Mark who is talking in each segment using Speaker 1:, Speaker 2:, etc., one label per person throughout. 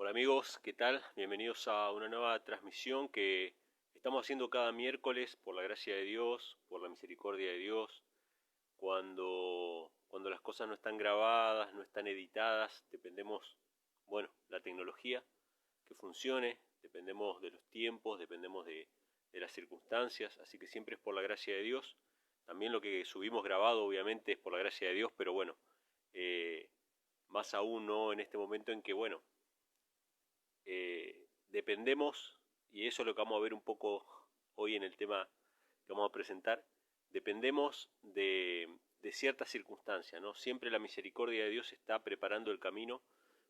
Speaker 1: Hola amigos, ¿qué tal? Bienvenidos a una nueva transmisión que estamos haciendo cada miércoles por la gracia de Dios, por la misericordia de Dios. Cuando las cosas no están grabadas, no están editadas, dependemos, la tecnología que funcione, dependemos de los tiempos, dependemos de las circunstancias, así que siempre es por la gracia de Dios. También lo que subimos grabado obviamente es por la gracia de Dios, pero más aún no en este momento en que, dependemos, y eso es lo que vamos a ver un poco hoy en el tema que vamos a presentar, dependemos de ciertas circunstancias, ¿no? Siempre la misericordia de Dios está preparando el camino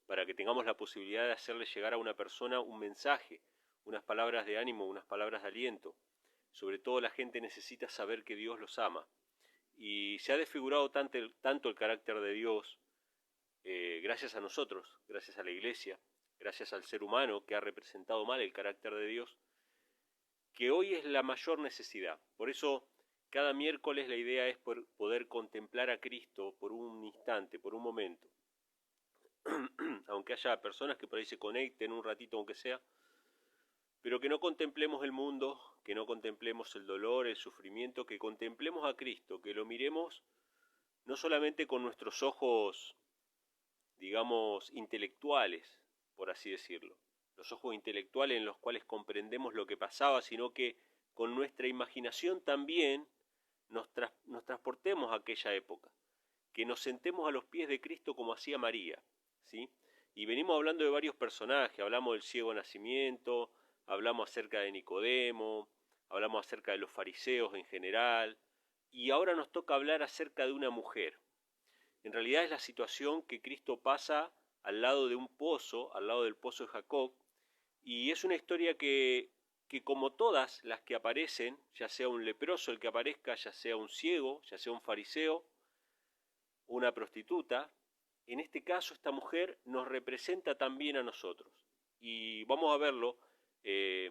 Speaker 1: para que tengamos la posibilidad de hacerle llegar a una persona un mensaje, unas palabras de ánimo, unas palabras de aliento. Sobre todo la gente necesita saber que Dios los ama. Y se ha desfigurado tanto el carácter de Dios, gracias a nosotros, gracias a la Iglesia, gracias al ser humano que ha representado mal el carácter de Dios, que hoy es la mayor necesidad. Por eso cada miércoles la idea es poder contemplar a Cristo por un instante, por un momento. Aunque haya personas que por ahí se conecten un ratito aunque sea, pero que no contemplemos el mundo, que no contemplemos el dolor, el sufrimiento, que contemplemos a Cristo, que lo miremos no solamente con nuestros ojos, digamos, intelectuales, por así decirlo, los ojos intelectuales en los cuales comprendemos lo que pasaba, sino que con nuestra imaginación también nos transportemos a aquella época, que nos sentemos a los pies de Cristo como hacía María, ¿sí? Y venimos hablando de varios personajes, hablamos del ciego nacimiento, hablamos acerca de Nicodemo, hablamos acerca de los fariseos en general, y ahora nos toca hablar acerca de una mujer. En realidad es la situación que Cristo pasa al lado de un pozo, al lado del pozo de Jacob, y es una historia que como todas las que aparecen, ya sea un leproso el que aparezca, ya sea un ciego, ya sea un fariseo, una prostituta, en este caso esta mujer nos representa también a nosotros. Y vamos a verlo,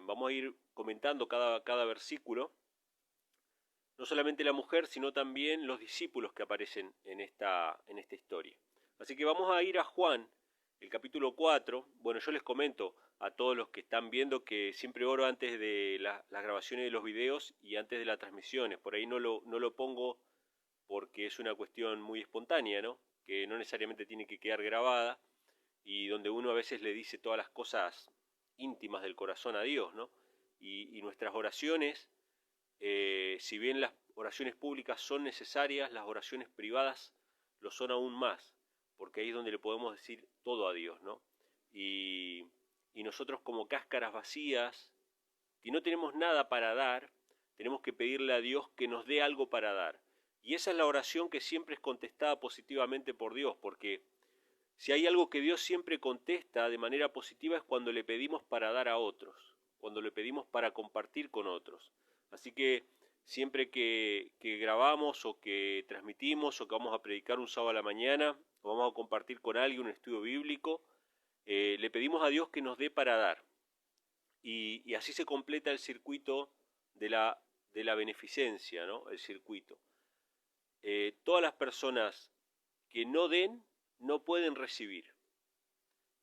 Speaker 1: vamos a ir comentando cada versículo, no solamente la mujer, sino también los discípulos que aparecen en esta historia. Así que vamos a ir a Juan, el capítulo 4. Bueno, yo les comento a todos los que están viendo que siempre oro antes de las grabaciones de los videos y antes de las transmisiones. Por ahí no lo pongo porque es una cuestión muy espontánea, ¿no? Que no necesariamente tiene que quedar grabada y donde uno a veces le dice todas las cosas íntimas del corazón a Dios, ¿no? Y nuestras oraciones, si bien las oraciones públicas son necesarias, las oraciones privadas lo son aún más, porque ahí es donde le podemos decir todo a Dios, ¿no? Y nosotros como cáscaras vacías, que no tenemos nada para dar, tenemos que pedirle a Dios que nos dé algo para dar. Y esa es la oración que siempre es contestada positivamente por Dios, porque si hay algo que Dios siempre contesta de manera positiva es cuando le pedimos para dar a otros, cuando le pedimos para compartir con otros. Así que siempre que grabamos o que transmitimos o que vamos a predicar un sábado a la mañana o vamos a compartir con alguien un estudio bíblico, le pedimos a Dios que nos dé para dar. Y así se completa el circuito de la beneficencia, ¿no? El circuito. Todas las personas que no den, no pueden recibir.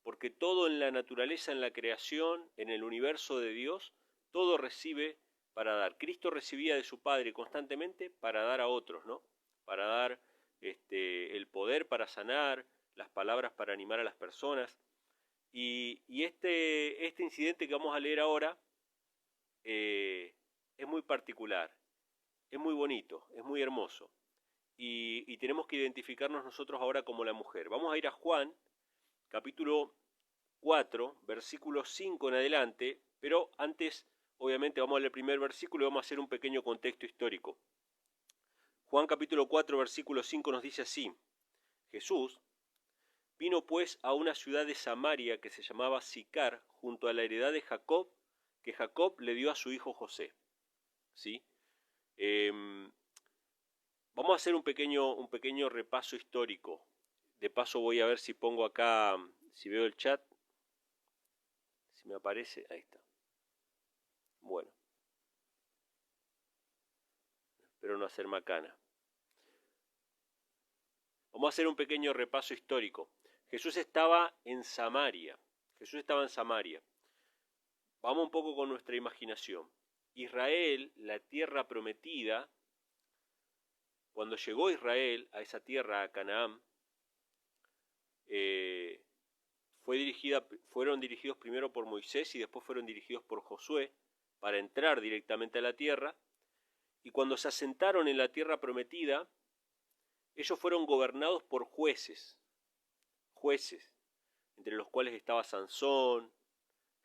Speaker 1: Porque todo en la naturaleza, en la creación, en el universo de Dios, todo recibe para dar. Cristo recibía de su Padre constantemente para dar a otros, ¿no? Para dar el poder para sanar, las palabras para animar a las personas. Y este incidente que vamos a leer ahora es muy particular, es muy bonito, es muy hermoso. Y tenemos que identificarnos nosotros ahora como la mujer. Vamos a ir a Juan, capítulo 4, versículo 5 en adelante, pero antes, obviamente, vamos a leer el primer versículo y vamos a hacer un pequeño contexto histórico. Juan capítulo 4, versículo 5 nos dice así: Jesús vino pues a una ciudad de Samaria que se llamaba Sicar, junto a la heredad de Jacob, que Jacob le dio a su hijo José. ¿Sí? Vamos a hacer un pequeño repaso histórico. De paso voy a ver si pongo acá, si veo el chat, si me aparece, ahí está. Bueno, espero no hacer macana. Vamos a hacer un pequeño repaso histórico. Jesús estaba en Samaria. Jesús estaba en Samaria. Vamos un poco con nuestra imaginación. Israel, la tierra prometida, cuando llegó Israel a esa tierra, a Canaán, fueron dirigidos primero por Moisés y después fueron dirigidos por Josué para entrar directamente a la tierra. Y cuando se asentaron en la tierra prometida, ellos fueron gobernados por jueces, entre los cuales estaba Sansón,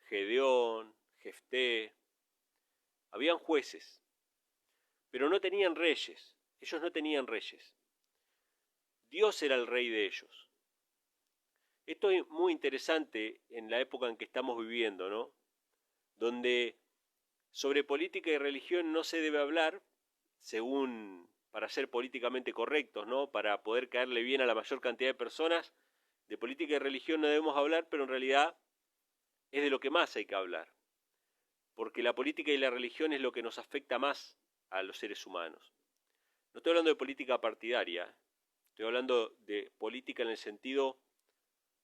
Speaker 1: Gedeón, Jefté. Habían jueces, pero no tenían reyes. Ellos no tenían reyes. Dios era el rey de ellos. Esto es muy interesante en la época en que estamos viviendo, ¿no? Donde sobre política y religión no se debe hablar, para ser políticamente correctos, ¿no? Para poder caerle bien a la mayor cantidad de personas, de política y religión no debemos hablar, pero en realidad es de lo que más hay que hablar. Porque la política y la religión es lo que nos afecta más a los seres humanos. No estoy hablando de política partidaria, estoy hablando de política en el sentido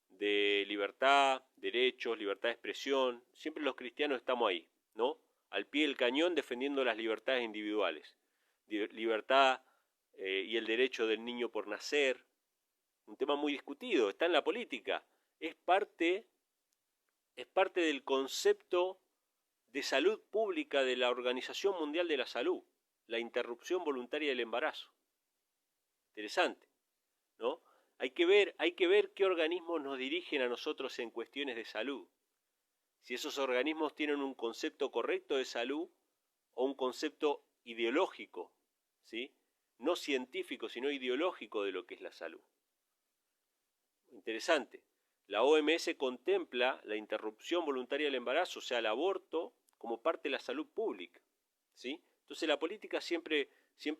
Speaker 1: de libertad, derechos, libertad de expresión. Siempre los cristianos estamos ahí, ¿no? Al pie del cañón defendiendo las libertades individuales. Libertad y el derecho del niño por nacer. Un tema muy discutido, está en la política. Es parte del concepto de salud pública de la Organización Mundial de la Salud, la interrupción voluntaria del embarazo. Interesante, ¿no? Hay que ver qué organismos nos dirigen a nosotros en cuestiones de salud. Si esos organismos tienen un concepto correcto de salud o un concepto ideológico, ¿sí? No científico, sino ideológico de lo que es la salud. Interesante. La OMS contempla la interrupción voluntaria del embarazo, o sea, el aborto, como parte de la salud pública, ¿sí? Entonces la política siempre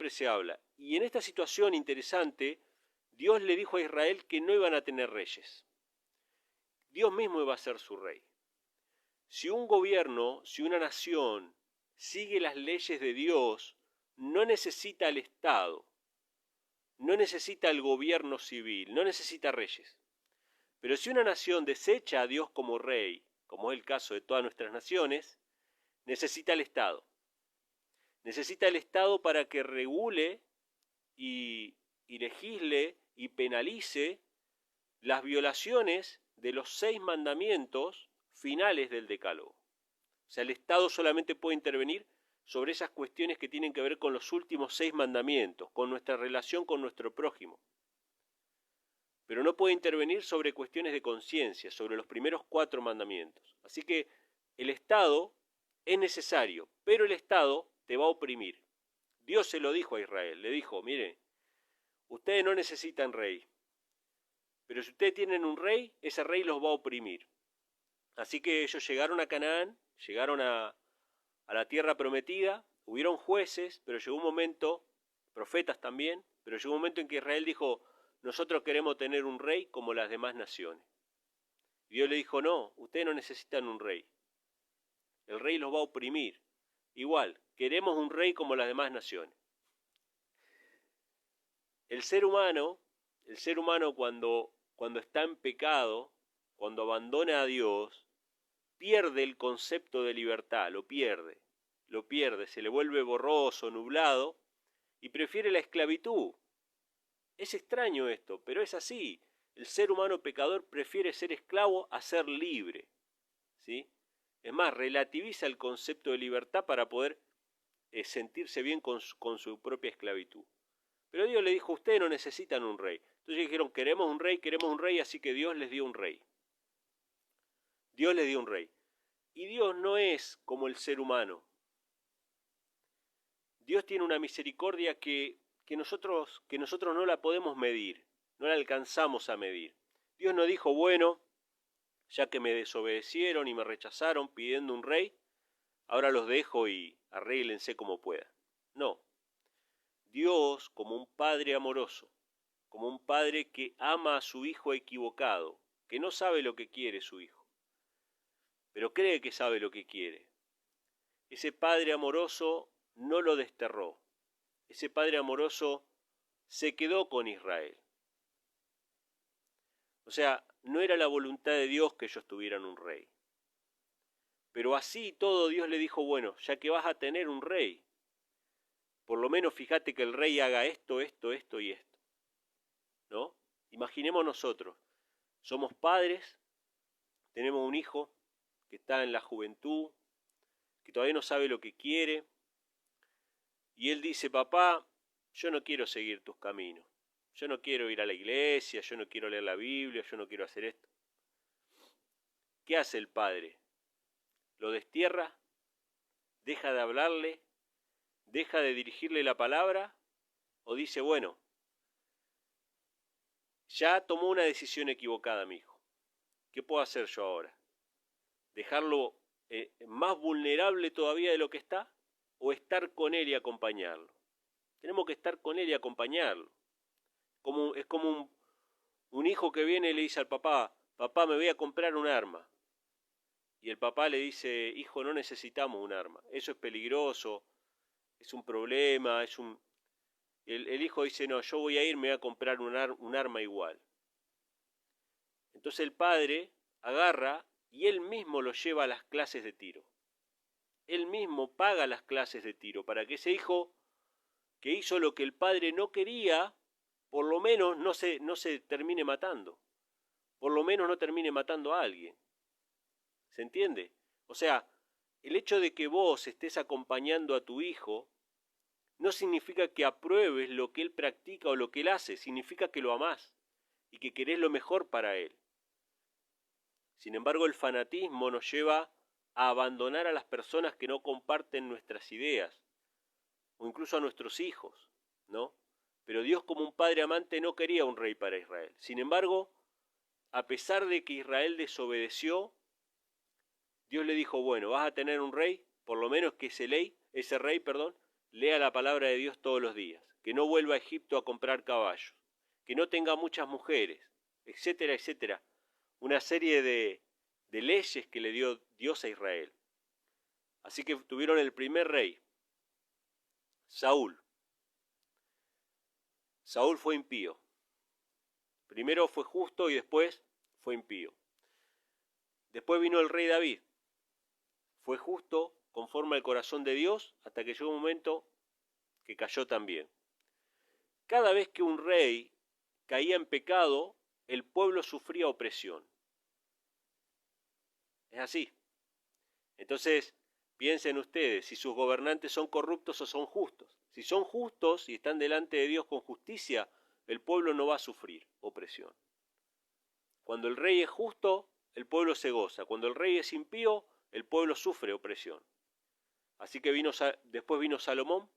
Speaker 1: se habla. Y en esta situación interesante, Dios le dijo a Israel que no iban a tener reyes. Dios mismo iba a ser su rey. Si un gobierno, si una nación sigue las leyes de Dios, no necesita el Estado, no necesita el gobierno civil, no necesita reyes. Pero si una nación desecha a Dios como rey, como es el caso de todas nuestras naciones, necesita el Estado. Necesita el Estado para que regule y legisle y penalice las violaciones de los 6 mandamientos finales del Decálogo. O sea, el Estado solamente puede intervenir sobre esas cuestiones que tienen que ver con los últimos 6 mandamientos, con nuestra relación con nuestro prójimo. Pero no puede intervenir sobre cuestiones de conciencia, sobre los primeros 4 mandamientos. Así que el Estado es necesario, pero el Estado te va a oprimir. Dios se lo dijo a Israel, le dijo, mire, ustedes no necesitan rey, pero si ustedes tienen un rey, ese rey los va a oprimir. Así que ellos llegaron a Canaán, llegaron a la tierra prometida, hubieron jueces, pero llegó un momento, profetas también, pero llegó un momento en que Israel dijo, nosotros queremos tener un rey como las demás naciones. Y Dios le dijo, no, ustedes no necesitan un rey. El rey los va a oprimir. Igual, queremos un rey como las demás naciones. El ser humano cuando está en pecado, cuando abandona a Dios, pierde el concepto de libertad, lo pierde, se le vuelve borroso, nublado, y prefiere la esclavitud. Es extraño esto, pero es así. El ser humano pecador prefiere ser esclavo a ser libre, ¿sí? Es más, relativiza el concepto de libertad para poder sentirse bien con su propia esclavitud. Pero Dios le dijo, ustedes no necesitan un rey. Entonces dijeron, queremos un rey, así que Dios les dio un rey. Dios les dio un rey. Y Dios no es como el ser humano. Dios tiene una misericordia que nosotros no la podemos medir, no la alcanzamos a medir. Dios no dijo, bueno, ya que me desobedecieron y me rechazaron pidiendo un rey, ahora los dejo y arréglense como puedan. No. Dios, como un padre amoroso, como un padre que ama a su hijo equivocado, que no sabe lo que quiere su hijo, pero cree que sabe lo que quiere. Ese padre amoroso no lo desterró. Ese padre amoroso se quedó con Israel. O sea, no era la voluntad de Dios que ellos tuvieran un rey. Pero así todo Dios le dijo, bueno, ya que vas a tener un rey, por lo menos fíjate que el rey haga esto, esto, esto y esto, ¿no? Imaginemos nosotros, somos padres, tenemos un hijo que está en la juventud, que todavía no sabe lo que quiere, y él dice, papá, yo no quiero seguir tus caminos, yo no quiero ir a la iglesia, yo no quiero leer la Biblia, yo no quiero hacer esto. ¿Qué hace el padre? ¿Lo destierra? ¿Deja de hablarle? ¿Deja de dirigirle la palabra? ¿O dice, bueno, ya tomó una decisión equivocada mi hijo, ¿qué puedo hacer yo ahora? ¿Dejarlo más vulnerable todavía de lo que está? ¿O estar con él y acompañarlo? Tenemos que estar con él y acompañarlo. Es como un hijo que viene y le dice al papá, papá, me voy a comprar un arma. Y el papá le dice, hijo, no necesitamos un arma, eso es peligroso, es un problema, El hijo dice, no, yo voy a ir, me voy a comprar un arma igual. Entonces el padre agarra y él mismo lo lleva a las clases de tiro. Él mismo paga las clases de tiro para que ese hijo que hizo lo que el padre no quería, por lo menos no se termine matando. Por lo menos no termine matando a alguien. ¿Se entiende? O sea, el hecho de que vos estés acompañando a tu hijo no significa que apruebes lo que él practica o lo que él hace, significa que lo amás y que querés lo mejor para él. Sin embargo, el fanatismo nos lleva a abandonar a las personas que no comparten nuestras ideas, o incluso a nuestros hijos, ¿no? Pero Dios, como un padre amante, no quería un rey para Israel. Sin embargo, a pesar de que Israel desobedeció, Dios le dijo, bueno, vas a tener un rey, por lo menos que ese rey, lea la palabra de Dios todos los días, que no vuelva a Egipto a comprar caballos, que no tenga muchas mujeres, etcétera, etcétera. Una serie de leyes que le dio Dios a Israel. Así que tuvieron el primer rey, Saúl. Saúl fue impío. Primero fue justo y después fue impío. Después vino el rey David. Fue justo, conforme al corazón de Dios, hasta que llegó un momento que cayó también. Cada vez que un rey caía en pecado, el pueblo sufría opresión. Es así. Entonces, piensen ustedes, si sus gobernantes son corruptos o son justos. Si son justos y están delante de Dios con justicia, el pueblo no va a sufrir opresión. Cuando el rey es justo, el pueblo se goza. Cuando el rey es impío, el pueblo sufre opresión. Así que después vino Salomón.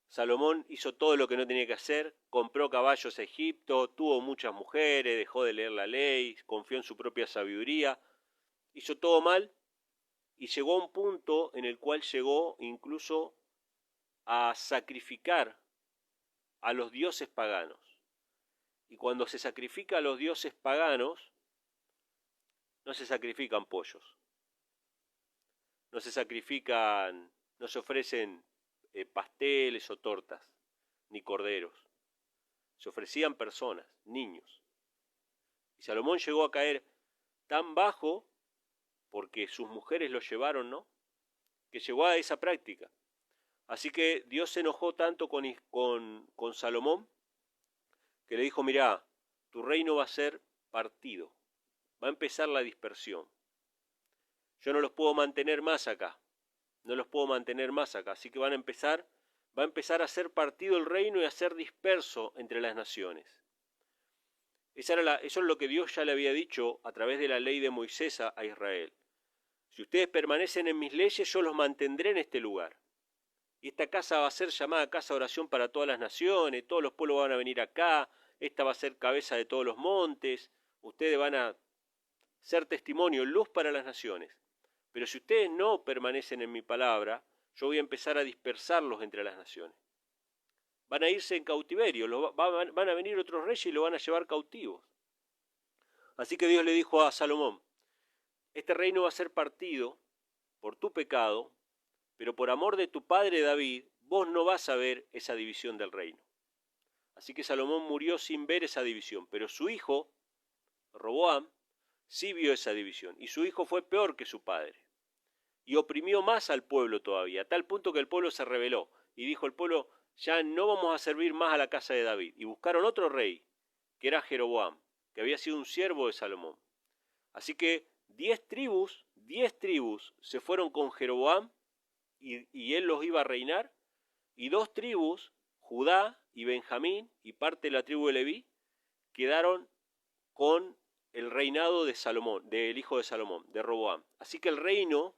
Speaker 1: Salomón hizo todo lo que no tenía que hacer, compró caballos a Egipto, tuvo muchas mujeres, dejó de leer la ley, confió en su propia sabiduría, hizo todo mal y llegó a un punto en el cual llegó incluso a sacrificar a los dioses paganos. Y cuando se sacrifica a los dioses paganos, no se sacrifican pollos, no se ofrecen pasteles o tortas, ni corderos. Se ofrecían personas, niños. Y Salomón llegó a caer tan bajo, porque sus mujeres lo llevaron, ¿no?, que llegó a esa práctica. Así que Dios se enojó tanto con Salomón, que le dijo, mirá, tu reino va a ser partido, va a empezar la dispersión. Yo no los puedo mantener más acá, así que va a empezar a ser partido el reino y a ser disperso entre las naciones. Eso es lo que Dios ya le había dicho a través de la ley de Moisés a Israel. Si ustedes permanecen en mis leyes, yo los mantendré en este lugar. Y esta casa va a ser llamada casa de oración para todas las naciones, todos los pueblos van a venir acá, esta va a ser cabeza de todos los montes, ustedes van a ser testimonio, luz para las naciones. Pero si ustedes no permanecen en mi palabra, yo voy a empezar a dispersarlos entre las naciones. Van a irse en cautiverio, van a venir otros reyes y lo van a llevar cautivos. Así que Dios le dijo a Salomón, este reino va a ser partido por tu pecado, pero por amor de tu padre David, vos no vas a ver esa división del reino. Así que Salomón murió sin ver esa división, pero su hijo Roboam, sí vio esa división, y su hijo fue peor que su padre, y oprimió más al pueblo todavía, a tal punto que el pueblo se rebeló, y dijo el pueblo, ya no vamos a servir más a la casa de David, y buscaron otro rey, que era Jeroboam, que había sido un siervo de Salomón. Así que 10 tribus se fueron con Jeroboam, y él los iba a reinar, y 2 tribus, Judá y Benjamín, y parte de la tribu de Leví, quedaron con el reinado de Salomón, del hijo de Salomón, de Roboam. Así que el reino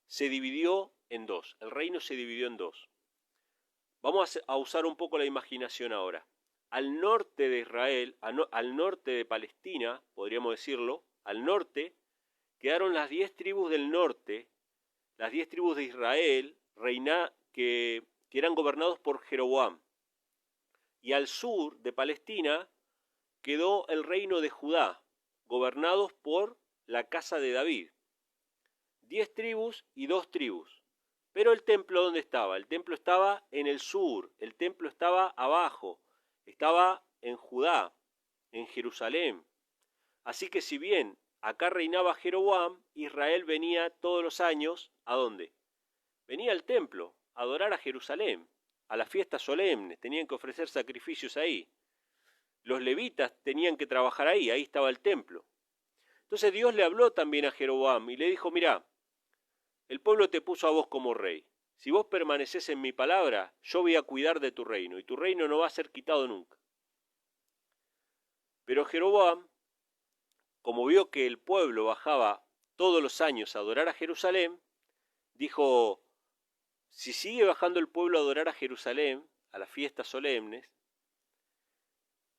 Speaker 1: se dividió en dos. El reino se dividió en dos. Vamos a usar un poco la imaginación ahora. Al norte de Israel, al norte de Palestina, podríamos decirlo, al norte, quedaron las 10 tribus del norte, las 10 tribus de Israel, que eran gobernados por Jeroboam. Y al sur de Palestina quedó el reino de Judá, gobernados por la casa de David. 10 tribus y 2 tribus. Pero el templo, ¿dónde estaba? El templo estaba en el sur, el templo estaba abajo, estaba en Judá, en Jerusalén. Así que si bien acá reinaba Jeroboam, Israel venía todos los años, ¿a dónde? Venía al templo, a adorar a Jerusalén, a las fiestas solemnes, tenían que ofrecer sacrificios ahí. Los levitas tenían que trabajar ahí, ahí estaba el templo. Entonces Dios le habló también a Jeroboam y le dijo, mirá, el pueblo te puso a vos como rey. Si vos permaneces en mi palabra, yo voy a cuidar de tu reino, y tu reino no va a ser quitado nunca. Pero Jeroboam, como vio que el pueblo bajaba todos los años a adorar a Jerusalén, dijo, si sigue bajando el pueblo a adorar a Jerusalén, a las fiestas solemnes,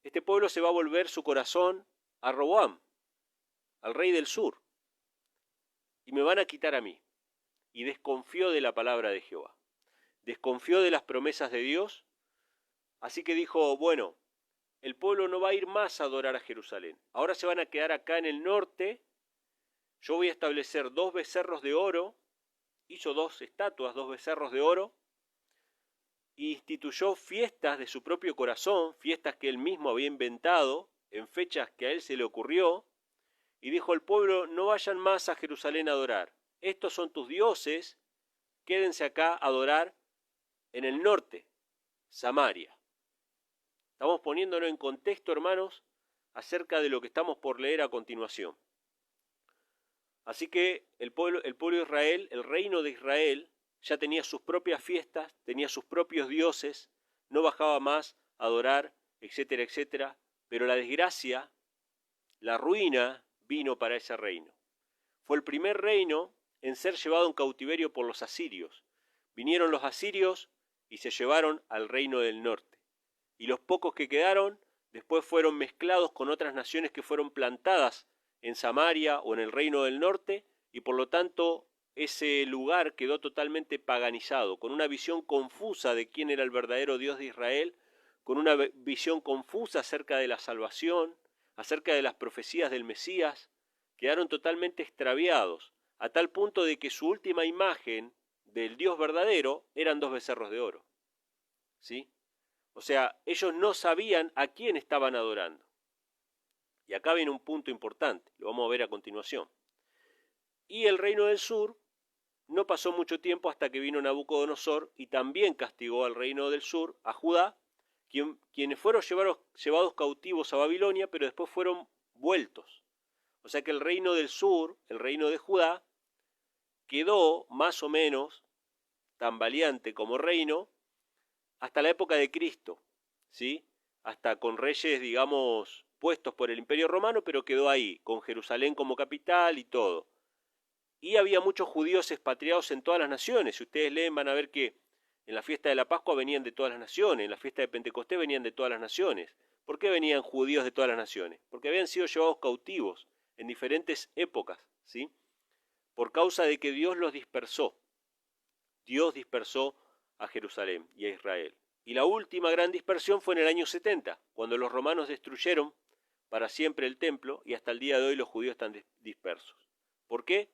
Speaker 1: este pueblo se va a volver su corazón a Roboam, al rey del sur, y me van a quitar a mí. Y desconfió de la palabra de Jehová, desconfió de las promesas de Dios, así que dijo, bueno, el pueblo no va a ir más a adorar a Jerusalén, ahora se van a quedar acá en el norte, yo voy a establecer 2 becerros de oro, hizo 2 estatuas, 2 becerros de oro, e instituyó fiestas de su propio corazón, fiestas que él mismo había inventado, en fechas que a él se le ocurrió, y dijo al pueblo, no vayan más a Jerusalén a adorar, estos son tus dioses, quédense acá a adorar en el norte, Samaria. Estamos poniéndonos en contexto, hermanos, acerca de lo que estamos por leer a continuación. Así que el pueblo de Israel, el reino de Israel, ya tenía sus propias fiestas, tenía sus propios dioses, no bajaba más a adorar, etcétera, etcétera. Pero la desgracia, la ruina, vino para ese reino. Fue el primer reino en ser llevado en cautiverio por los asirios. Vinieron los asirios y se llevaron al reino del norte. Y los pocos que quedaron después fueron mezclados con otras naciones que fueron plantadas en Samaria o en el reino del norte, y por lo tanto ese lugar quedó totalmente paganizado, con una visión confusa de quién era el verdadero Dios de Israel, con una visión confusa acerca de la salvación, acerca de las profecías del Mesías, quedaron totalmente extraviados, a tal punto de que su última imagen del Dios verdadero eran 2 becerros de oro. ¿Sí? O sea, ellos no sabían a quién estaban adorando. Y acá viene un punto importante, lo vamos a ver a continuación. Y el reino del sur no pasó mucho tiempo hasta que vino Nabucodonosor y también castigó al reino del sur, a Judá, quienes fueron llevados cautivos a Babilonia, pero después fueron vueltos. O sea que el reino del sur, el reino de Judá, quedó más o menos tambaleante como reino hasta la época de Cristo, ¿sí? Hasta con reyes, digamos, puestos por el Imperio Romano, pero quedó ahí, con Jerusalén como capital y todo. Y había muchos judíos expatriados en todas las naciones. Si ustedes leen van a ver que en la fiesta de la Pascua venían de todas las naciones, en la fiesta de Pentecostés venían de todas las naciones. ¿Por qué venían judíos de todas las naciones? Porque habían sido llevados cautivos en diferentes épocas, ¿sí? Por causa de que Dios los dispersó. Dios dispersó a Jerusalén y a Israel. Y la última gran dispersión fue en el año 70, cuando los romanos destruyeron para siempre el templo, y hasta el día de hoy los judíos están dispersos. ¿Por qué?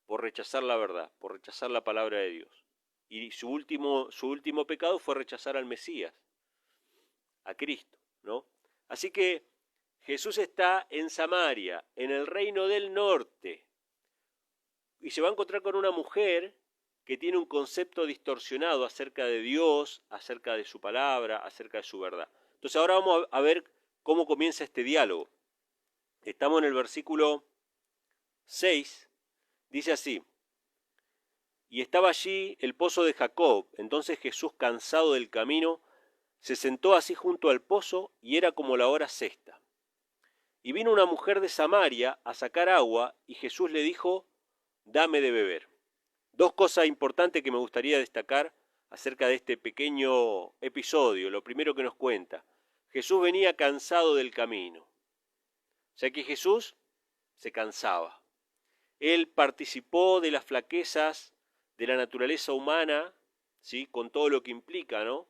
Speaker 1: Por rechazar la verdad, por rechazar la palabra de Dios. Y su último pecado fue rechazar al Mesías, a Cristo, ¿no? Así que Jesús está en Samaria, en el reino del norte, y se va a encontrar con una mujer que tiene un concepto distorsionado acerca de Dios, acerca de su palabra, acerca de su verdad. Entonces ahora vamos a ver cómo comienza este diálogo. Estamos en el versículo 6, dice así: y estaba allí el pozo de Jacob. Entonces Jesús, cansado del camino, se sentó así junto al pozo, y era como la hora sexta. Y vino una mujer de Samaria a sacar agua, y Jesús le dijo: dame de beber. Dos cosas importantes que me gustaría destacar acerca de este pequeño episodio. Lo primero que nos cuenta: Jesús venía cansado del camino. O sea que Jesús se cansaba. Él participó de las flaquezas de la naturaleza humana, ¿sí?, con todo lo que implica, ¿no?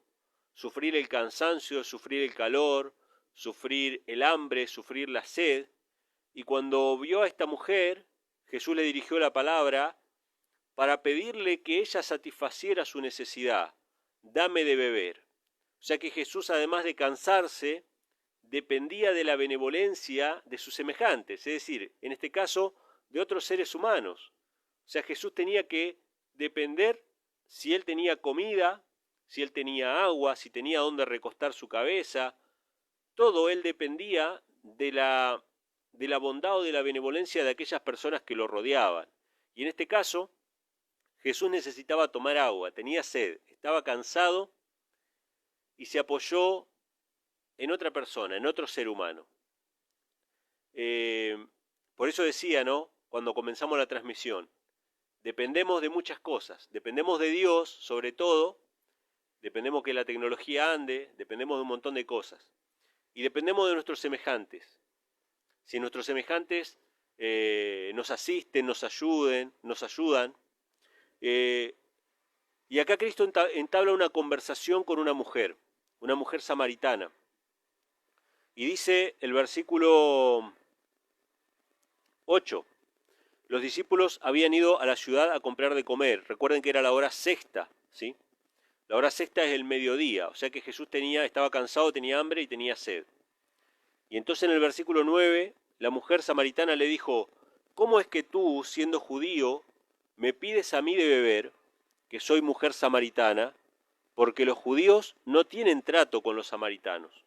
Speaker 1: Sufrir el cansancio, sufrir el calor, sufrir el hambre, sufrir la sed. Y cuando vio a esta mujer, Jesús le dirigió la palabra para pedirle que ella satisfaciera su necesidad. Dame de beber. O sea que Jesús, además de cansarse, dependía de la benevolencia de sus semejantes, es decir, en este caso, de otros seres humanos. O sea, Jesús tenía que depender si él tenía comida, si él tenía agua, si tenía dónde recostar su cabeza. Todo él dependía de la bondad o de la benevolencia de aquellas personas que lo rodeaban. Y en este caso, Jesús necesitaba tomar agua, tenía sed, estaba cansado y se apoyó en otra persona, en otro ser humano. Por eso decía, ¿no?, cuando comenzamos la transmisión, dependemos de muchas cosas, dependemos de Dios sobre todo, dependemos que la tecnología ande, dependemos de un montón de cosas. Y dependemos de nuestros semejantes. Si nuestros semejantes nos asisten, nos ayudan. Y acá Cristo entabla una conversación con una mujer samaritana. Y dice el versículo 8, los discípulos habían ido a la ciudad a comprar de comer. Recuerden que era la hora sexta, ¿sí? La hora sexta es el mediodía, o sea que Jesús estaba cansado, tenía hambre y tenía sed. Y entonces en el versículo 9, la mujer samaritana le dijo: ¿cómo es que tú, siendo judío, me pides a mí de beber, que soy mujer samaritana? Porque los judíos no tienen trato con los samaritanos.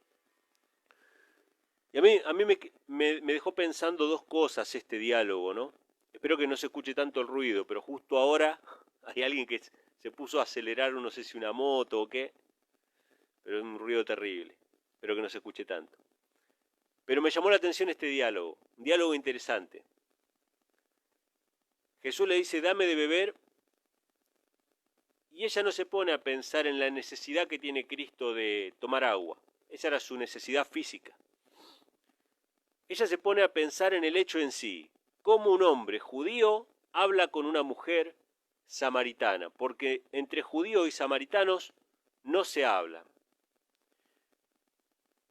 Speaker 1: Y a mí me dejó pensando dos cosas este diálogo, ¿no? Espero que no se escuche tanto el ruido, pero justo ahora hay alguien que se puso a acelerar, no sé si una moto o qué, pero es un ruido terrible. Espero que no se escuche tanto. Pero me llamó la atención este diálogo, un diálogo interesante. Jesús le dice: dame de beber, y ella no se pone a pensar en la necesidad que tiene Cristo de tomar agua. Esa era su necesidad física. Ella se pone a pensar en el hecho en sí, cómo un hombre judío habla con una mujer samaritana, porque entre judíos y samaritanos no se habla.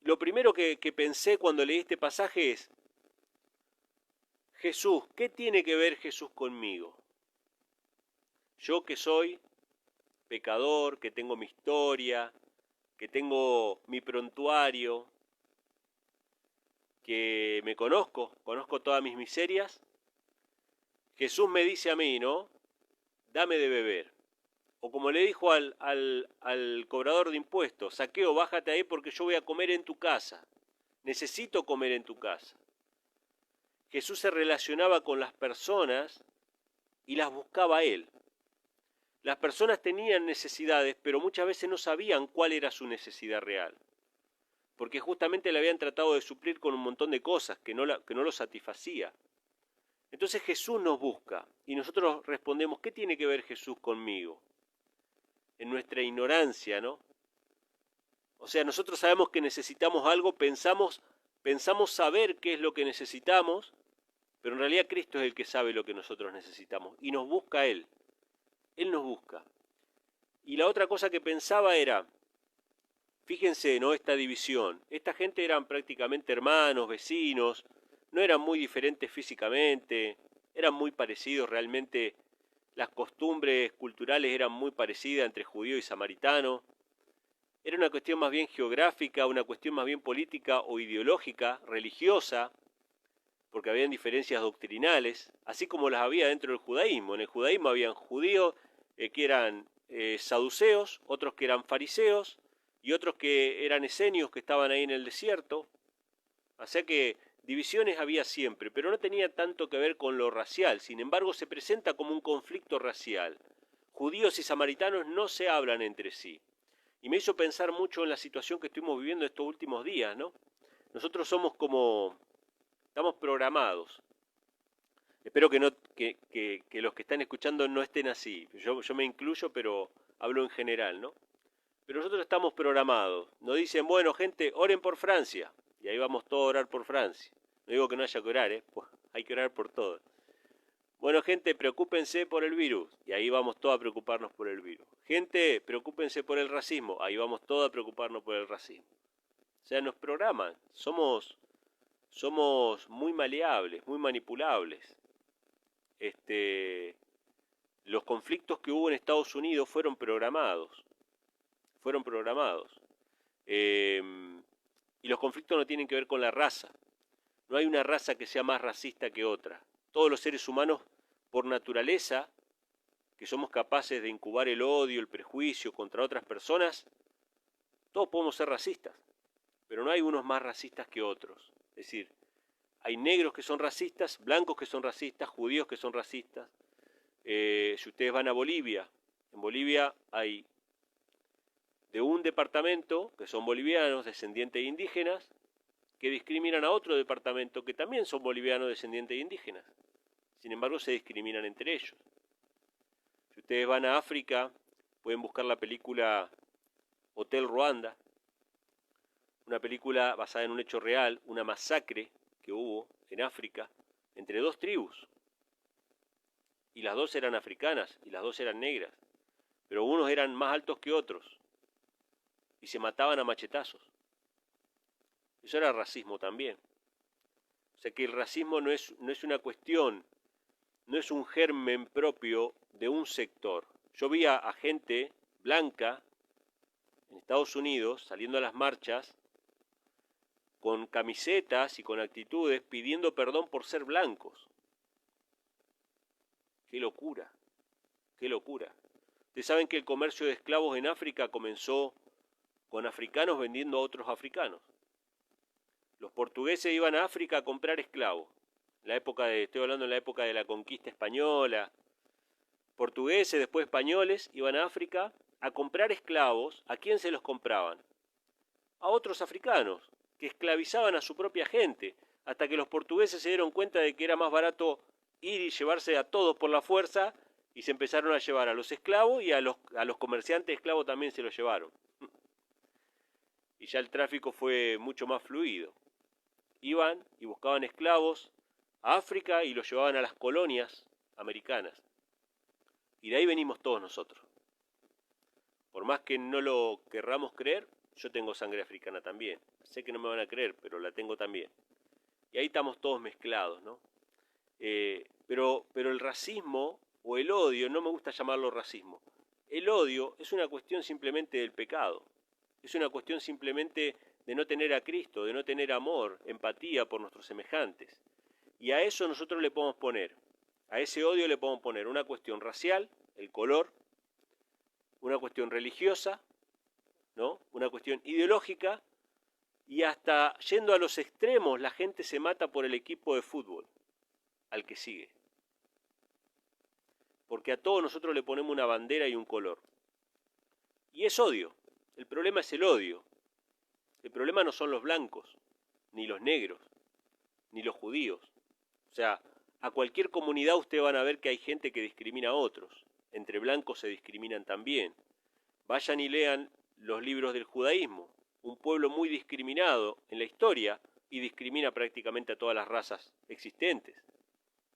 Speaker 1: Lo primero que pensé cuando leí este pasaje es: Jesús, ¿qué tiene que ver Jesús conmigo? Yo que soy pecador, que tengo mi historia, que tengo mi prontuario, que me conozco todas mis miserias. Jesús me dice a mí, ¿no?, dame de beber. O como le dijo al cobrador de impuestos: Zaqueo, bájate ahí porque yo voy a comer en tu casa. Necesito comer en tu casa. Jesús se relacionaba con las personas y las buscaba a él. Las personas tenían necesidades, pero muchas veces no sabían cuál era su necesidad real, porque justamente le habían tratado de suplir con un montón de cosas que no lo satisfacía. Entonces Jesús nos busca y nosotros respondemos: ¿qué tiene que ver Jesús conmigo? En nuestra ignorancia, ¿no? O sea, nosotros sabemos que necesitamos algo, pensamos saber qué es lo que necesitamos, pero en realidad Cristo es el que sabe lo que nosotros necesitamos y nos busca a Él. Él nos busca. Y la otra cosa que pensaba era, fíjense, ¿no?, esta división. Esta gente eran prácticamente hermanos, vecinos, no eran muy diferentes físicamente, eran muy parecidos realmente. Las costumbres culturales eran muy parecidas entre judío y samaritano. era una cuestión más bien geográfica, una cuestión más bien política o ideológica, religiosa, porque habían diferencias doctrinales, así como las había dentro del judaísmo. En el judaísmo habían judíos que eran saduceos, otros que eran fariseos y otros que eran esenios que estaban ahí en el desierto. O sea que divisiones había siempre, pero no tenía tanto que ver con lo racial. Sin embargo, se presenta como un conflicto racial. Judíos y samaritanos no se hablan entre sí. Y me hizo pensar mucho en la situación que estuvimos viviendo estos últimos días, ¿no? Nosotros somos como, estamos programados. Espero que, no, que los que están escuchando no estén así. Yo me incluyo, pero hablo en general, ¿no? Pero nosotros estamos programados. Nos dicen, bueno, gente, oren por Francia. Y ahí vamos todos a orar por Francia. No digo que no haya que orar, pues hay que orar por todo. Bueno, gente, preocúpense por el virus. Y ahí vamos todos a preocuparnos por el virus. Gente, preocúpense por el racismo. Ahí vamos todos a preocuparnos por el racismo. O sea, nos programan. Somos muy maleables, muy manipulables. Los conflictos que hubo en Estados Unidos fueron programados. Fueron programados. Y los conflictos no tienen que ver con la raza. No hay una raza que sea más racista que otra. Todos los seres humanos, por naturaleza, que somos capaces de incubar el odio, el prejuicio contra otras personas, todos podemos ser racistas. Pero no hay unos más racistas que otros. Es decir, hay negros que son racistas, blancos que son racistas, judíos que son racistas. Si ustedes van a Bolivia, en Bolivia hay de un departamento que son bolivianos, descendientes de indígenas, que discriminan a otro departamento que también son bolivianos, descendientes de indígenas. Sin embargo, se discriminan entre ellos. Si ustedes van a África, pueden buscar la película Hotel Ruanda, una película basada en un hecho real, una masacre que hubo en África entre dos tribus. Y las dos eran africanas y las dos eran negras. Pero unos eran más altos que otros. Y se mataban a machetazos. Eso era racismo también. O sea que el racismo no es una cuestión, no es un germen propio de un sector. Yo vi a gente blanca en Estados Unidos saliendo a las marchas con camisetas y con actitudes pidiendo perdón por ser blancos. ¡Qué locura! ¡Qué locura! Ustedes saben que el comercio de esclavos en África comenzó con africanos vendiendo a otros africanos. Los portugueses iban a África a comprar esclavos. Estoy hablando en la época de la conquista española. Portugueses, después españoles, iban a África a comprar esclavos. ¿A quién se los compraban? A otros africanos, que esclavizaban a su propia gente, hasta que los portugueses se dieron cuenta de que era más barato ir y llevarse a todos por la fuerza, y se empezaron a llevar a los esclavos, y a los comerciantes de esclavos también se los llevaron. Y ya el tráfico fue mucho más fluido. Iban y buscaban esclavos a África y los llevaban a las colonias americanas. Y de ahí venimos todos nosotros. Por más que no lo querramos creer, yo tengo sangre africana también. Sé que no me van a creer, pero la tengo también. Y ahí estamos todos mezclados, ¿no? Pero el racismo o el odio, no me gusta llamarlo racismo. El odio es una cuestión simplemente del pecado. Es una cuestión simplemente de no tener a Cristo, de no tener amor, empatía por nuestros semejantes. Y a eso nosotros le podemos poner, a ese odio le podemos poner una cuestión racial, el color, una cuestión religiosa, ¿no? Una cuestión ideológica, y hasta yendo a los extremos la gente se mata por el equipo de fútbol al que sigue. Porque a todos nosotros le ponemos una bandera y un color. Y es odio. El problema es el odio. El problema no son los blancos, ni los negros, ni los judíos. O sea, a cualquier comunidad ustedes van a ver que hay gente que discrimina a otros. Entre blancos se discriminan también. Vayan y lean los libros del judaísmo. Un pueblo muy discriminado en la historia y discrimina prácticamente a todas las razas existentes.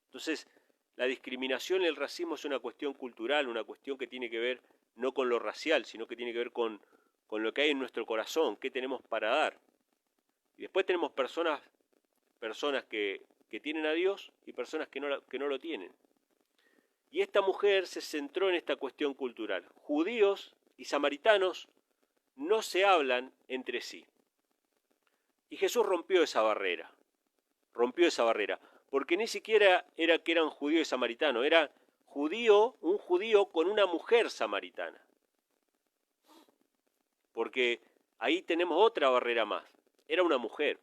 Speaker 1: Entonces, la discriminación y el racismo es una cuestión cultural, una cuestión que tiene que ver no con lo racial, sino que tiene que ver con lo que hay en nuestro corazón, qué tenemos para dar. Y después tenemos personas que tienen a Dios y personas que no lo tienen. Y esta mujer se centró en esta cuestión cultural. Judíos y samaritanos no se hablan entre sí. Y Jesús rompió esa barrera, porque ni siquiera era que eran judío y samaritano, era un judío con una mujer samaritana. Porque ahí tenemos otra barrera más, era una mujer.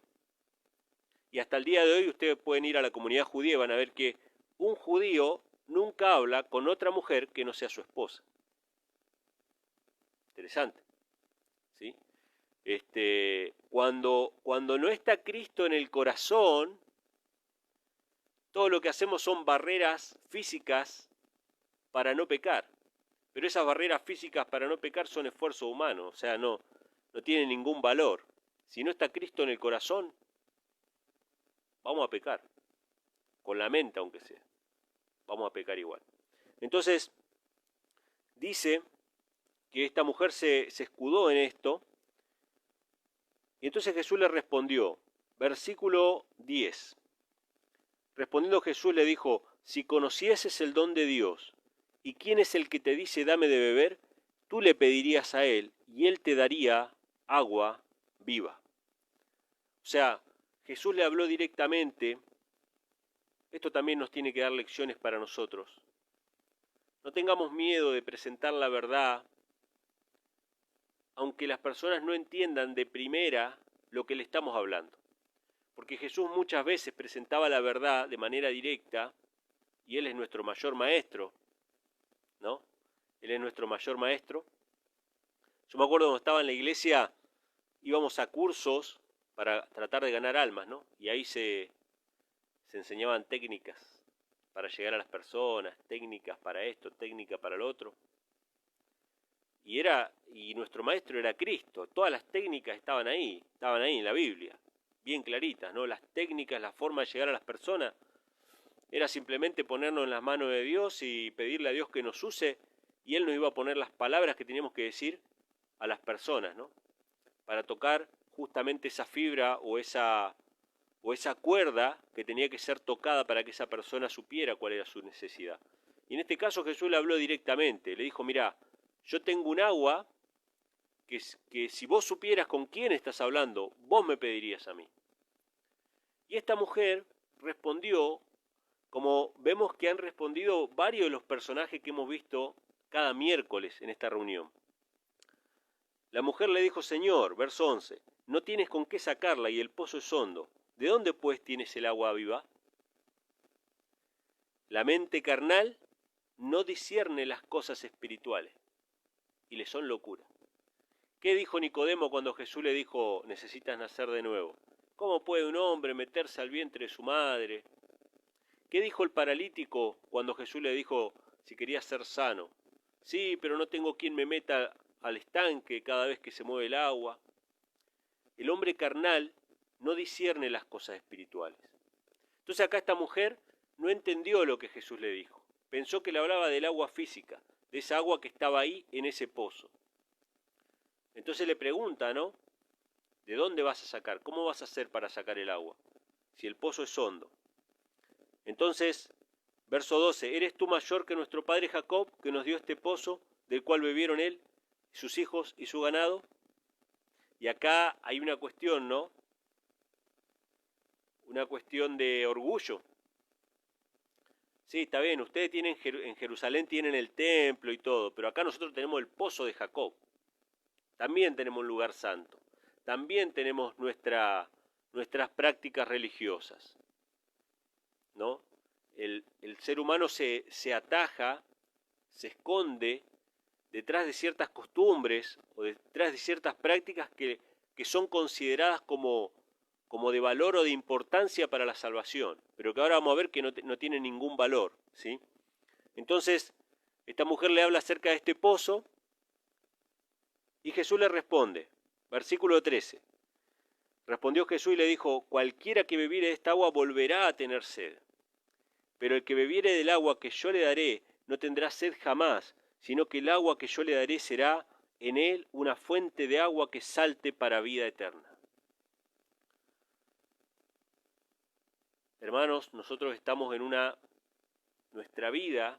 Speaker 1: Y hasta el día de hoy ustedes pueden ir a la comunidad judía y van a ver que un judío nunca habla con otra mujer que no sea su esposa. Interesante, ¿sí? Cuando no está Cristo en el corazón, todo lo que hacemos son barreras físicas para no pecar. Pero esas barreras físicas para no pecar son esfuerzo humano, o sea, no tienen ningún valor. Si no está Cristo en el corazón, vamos a pecar, con la mente aunque sea, vamos a pecar igual. Entonces, dice que esta mujer se escudó en esto, y entonces Jesús le respondió, versículo 10. Respondiendo Jesús le dijo, si conocieses el don de Dios, y quién es el que te dice dame de beber, tú le pedirías a él, y él te daría agua viva. O sea, Jesús le habló directamente. Esto también nos tiene que dar lecciones para nosotros. No tengamos miedo de presentar la verdad, aunque las personas no entiendan de primera lo que le estamos hablando. Porque Jesús muchas veces presentaba la verdad de manera directa, y Él es nuestro mayor maestro, ¿no? Él es nuestro mayor maestro. Yo me acuerdo cuando estaba en la iglesia, íbamos a cursos para tratar de ganar almas, ¿no? Y ahí se enseñaban técnicas para llegar a las personas, técnicas para esto, técnicas para lo otro. Y nuestro maestro era Cristo, todas las técnicas estaban ahí en la Biblia, bien claritas, ¿no? Las técnicas, la forma de llegar a las personas, era simplemente ponernos en las manos de Dios y pedirle a Dios que nos use, y Él nos iba a poner las palabras que teníamos que decir a las personas, ¿no? Para tocar justamente esa fibra o esa cuerda que tenía que ser tocada para que esa persona supiera cuál era su necesidad. Y en este caso Jesús le habló directamente, le dijo, mirá, yo tengo un agua que si vos supieras con quién estás hablando, vos me pedirías a mí. Y esta mujer respondió, como vemos que han respondido varios de los personajes que hemos visto cada miércoles en esta reunión. La mujer le dijo, Señor, verso 11, no tienes con qué sacarla y el pozo es hondo. ¿De dónde pues tienes el agua viva? La mente carnal no discierne las cosas espirituales y le son locura. ¿Qué dijo Nicodemo cuando Jesús le dijo, necesitas nacer de nuevo? ¿Cómo puede un hombre meterse al vientre de su madre? ¿Qué dijo el paralítico cuando Jesús le dijo, si quería ser sano? Sí, pero no tengo quien me meta al estanque cada vez que se mueve el agua. El hombre carnal no discierne las cosas espirituales. Entonces acá esta mujer no entendió lo que Jesús le dijo. Pensó que le hablaba del agua física, de esa agua que estaba ahí en ese pozo. Entonces le pregunta, ¿no? ¿De dónde vas a sacar? ¿Cómo vas a hacer para sacar el agua? Si el pozo es hondo. Entonces, verso 12, ¿eres tú mayor que nuestro padre Jacob, que nos dio este pozo, del cual bebieron él, sus hijos y su ganado? Y acá hay una cuestión, ¿no? Una cuestión de orgullo. Sí, está bien, ustedes tienen en Jerusalén tienen el templo y todo, pero acá nosotros tenemos el pozo de Jacob. También tenemos un lugar santo. También tenemos nuestras prácticas religiosas, ¿no? El ser humano se ataja, se esconde detrás de ciertas costumbres o detrás de ciertas prácticas que son consideradas como de valor o de importancia para la salvación, pero que ahora vamos a ver que no tienen ningún valor, ¿sí? Entonces, esta mujer le habla acerca de este pozo y Jesús le responde, versículo 13. Respondió Jesús y le dijo, cualquiera que bebiere de esta agua volverá a tener sed, pero el que bebiere del agua que yo le daré no tendrá sed jamás, sino que el agua que yo le daré será en él una fuente de agua que salte para vida eterna. Hermanos, nosotros estamos en nuestra vida,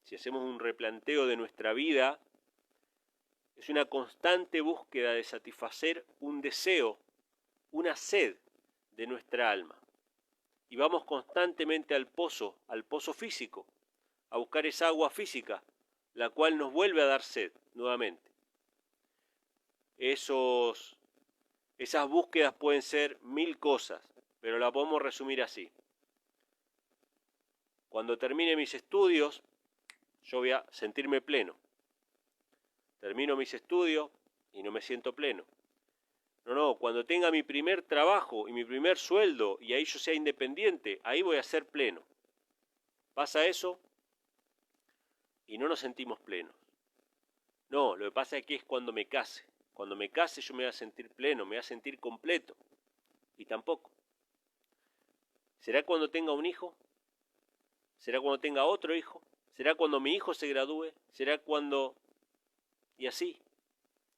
Speaker 1: si hacemos un replanteo de nuestra vida, Es una constante búsqueda de satisfacer un deseo, una sed de nuestra alma. Y vamos constantemente al pozo físico, a buscar esa agua física, la cual nos vuelve a dar sed nuevamente. Esas búsquedas pueden ser 1000 cosas, pero la podemos resumir así. Cuando termine mis estudios, yo voy a sentirme pleno. Termino mis estudios y no me siento pleno. No, cuando tenga mi primer trabajo y mi primer sueldo y ahí yo sea independiente, ahí voy a ser pleno. Pasa eso y no nos sentimos plenos. No, lo que pasa es que es cuando me case. Cuando me case yo me voy a sentir pleno, me voy a sentir completo. Y tampoco. ¿Será cuando tenga un hijo? ¿Será cuando tenga otro hijo? ¿Será cuando mi hijo se gradúe? ¿Será cuando...? Y así.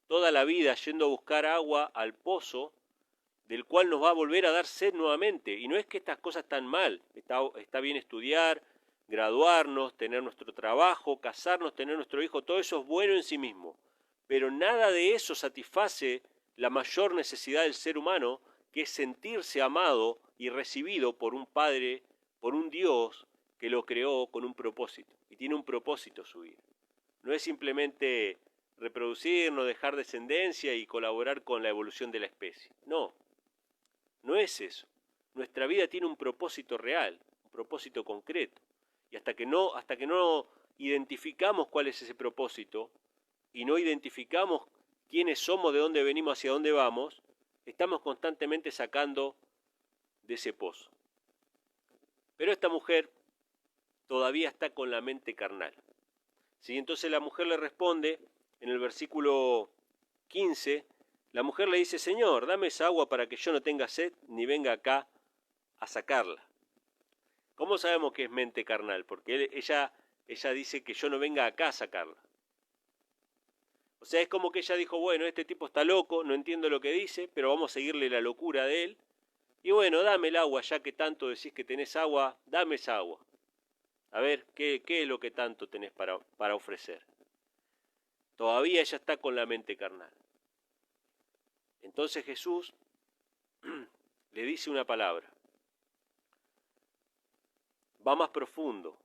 Speaker 1: Toda la vida yendo a buscar agua al pozo, del cual nos va a volver a dar sed nuevamente. Y no es que estas cosas están mal. Está bien estudiar, graduarnos, tener nuestro trabajo, casarnos, tener nuestro hijo. Todo eso es bueno en sí mismo. Pero nada de eso satisface la mayor necesidad del ser humano, que es sentirse amado y recibido por un Padre, por un Dios que lo creó con un propósito. Y tiene un propósito su vida. No es simplemente reproducirnos, dejar descendencia y colaborar con la evolución de la especie. No, no es eso. Nuestra vida tiene un propósito real, un propósito concreto. Y hasta que no identificamos cuál es ese propósito y no identificamos quiénes somos, de dónde venimos, hacia dónde vamos, estamos constantemente sacando de ese pozo. Pero esta mujer todavía está con la mente carnal. ¿Sí? Entonces la mujer le responde en el versículo 15, la mujer le dice: Señor, dame esa agua para que yo no tenga sed ni venga acá a sacarla. ¿Cómo sabemos que es mente carnal? Porque ella dice que yo no venga acá a sacarla. O sea, es como que ella dijo: bueno, este tipo está loco, no entiendo lo que dice, pero vamos a seguirle la locura de él. Y bueno, dame el agua, ya que tanto decís que tenés agua, dame esa agua. A ver, ¿qué es lo que tanto tenés para ofrecer? Todavía ella está con la mente carnal. Entonces Jesús le dice una palabra. Va más profundo.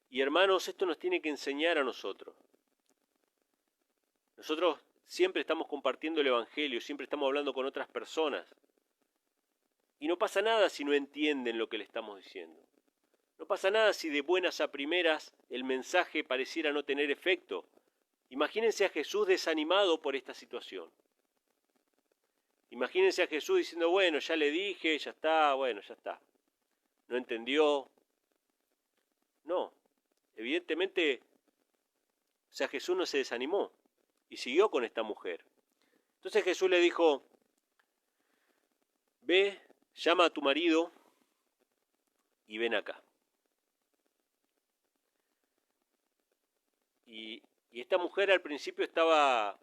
Speaker 1: Y hermanos, esto nos tiene que enseñar a nosotros. Nosotros siempre estamos compartiendo el Evangelio, siempre estamos hablando con otras personas. Y no pasa nada si no entienden lo que le estamos diciendo. No pasa nada si de buenas a primeras el mensaje pareciera no tener efecto. Imagínense a Jesús desanimado por esta situación. Imagínense a Jesús diciendo: bueno, ya le dije, ya está, bueno, ya está. No entendió. No, evidentemente, o sea, Jesús no se desanimó y siguió con esta mujer. Entonces Jesús le dijo: ve, llama a tu marido y ven acá. Y esta mujer al principio estaba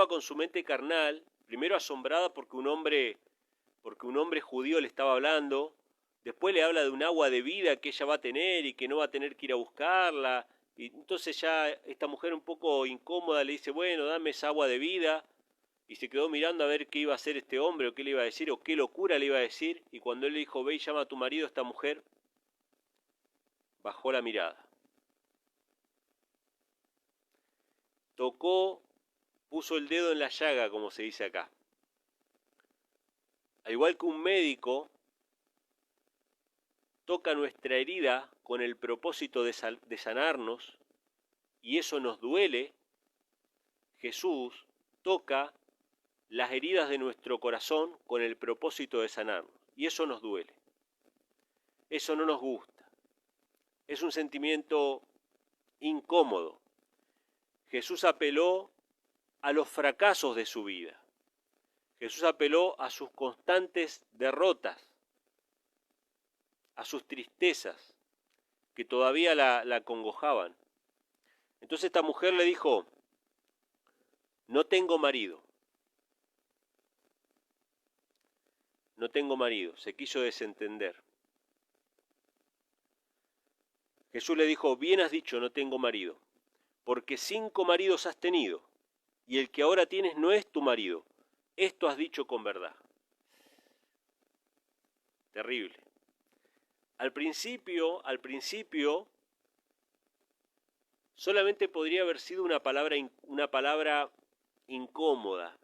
Speaker 1: con su mente carnal, primero asombrada porque un hombre judío le estaba hablando, después le habla de un agua de vida que ella va a tener y que no va a tener que ir a buscarla, y entonces ya esta mujer un poco incómoda le dice: bueno, dame esa agua de vida, y se quedó mirando a ver qué iba a hacer este hombre, o qué le iba a decir, o qué locura le iba a decir, y cuando él le dijo: ve y llama a tu marido, esta mujer bajó la mirada. Tocó, puso el dedo en la llaga, como se dice acá. Al igual que un médico toca nuestra herida con el propósito de sanarnos, y eso nos duele, Jesús toca las heridas de nuestro corazón con el propósito de sanarnos, y eso nos duele. Eso no nos gusta. Es un sentimiento incómodo. Jesús apeló a los fracasos de su vida. Jesús apeló a sus constantes derrotas, a sus tristezas, que todavía la congojaban. Entonces esta mujer le dijo: no tengo marido. No tengo marido. Se quiso desentender. Jesús le dijo: bien has dicho, no tengo marido, porque 5 maridos has tenido, y el que ahora tienes no es tu marido. Esto has dicho con verdad. Terrible. Al principio, solamente podría haber sido una palabra incómoda.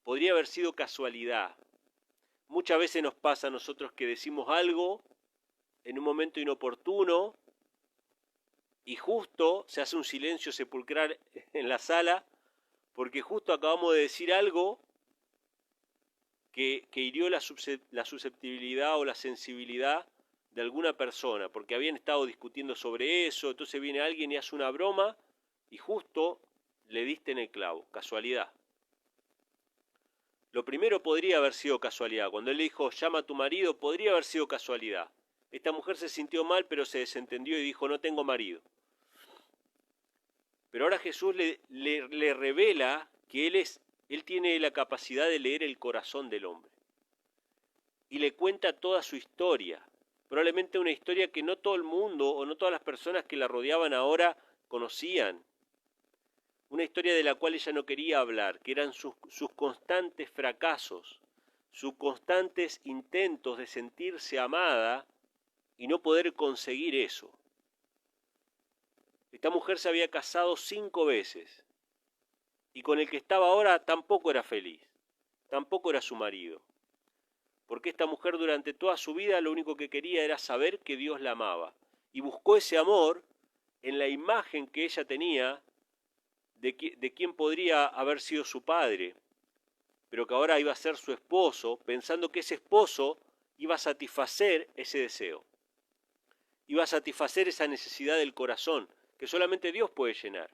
Speaker 1: Podría haber sido casualidad. Muchas veces nos pasa a nosotros que decimos algo en un momento inoportuno y justo se hace un silencio sepulcral en la sala porque justo acabamos de decir algo que hirió la susceptibilidad o la sensibilidad de alguna persona, porque habían estado discutiendo sobre eso, entonces viene alguien y hace una broma y justo le diste en el clavo, casualidad. Lo primero podría haber sido casualidad, cuando él le dijo, llama a tu marido, podría haber sido casualidad. Esta mujer se sintió mal, pero se desentendió y dijo, no tengo marido. Pero ahora Jesús le revela que él tiene la capacidad de leer el corazón del hombre. Y le cuenta toda su historia. Probablemente una historia que no todo el mundo o no todas las personas que la rodeaban ahora conocían. Una historia de la cual ella no quería hablar, que eran sus constantes fracasos, sus constantes intentos de sentirse amada y no poder conseguir eso. Esta mujer se había casado 5 veces y con el que estaba ahora tampoco era feliz, tampoco era su marido. Porque esta mujer durante toda su vida lo único que quería era saber que Dios la amaba. Y buscó ese amor en la imagen que ella tenía de quién podría haber sido su padre, pero que ahora iba a ser su esposo, pensando que ese esposo iba a satisfacer ese deseo. Iba a satisfacer esa necesidad del corazón, que solamente Dios puede llenar.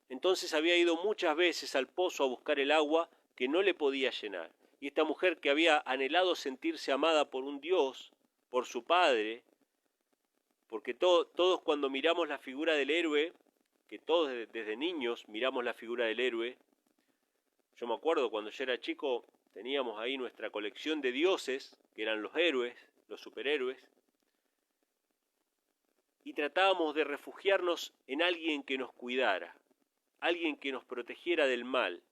Speaker 1: Entonces había ido muchas veces al pozo a buscar el agua que no le podía llenar. Y esta mujer que había anhelado sentirse amada por un Dios, por su padre, porque todos cuando miramos la figura del héroe, que todos desde niños miramos la figura del héroe, yo me acuerdo cuando yo era chico, teníamos ahí nuestra colección de dioses, que eran los héroes, los superhéroes, y tratábamos de refugiarnos en alguien que nos cuidara, alguien que nos protegiera del mal.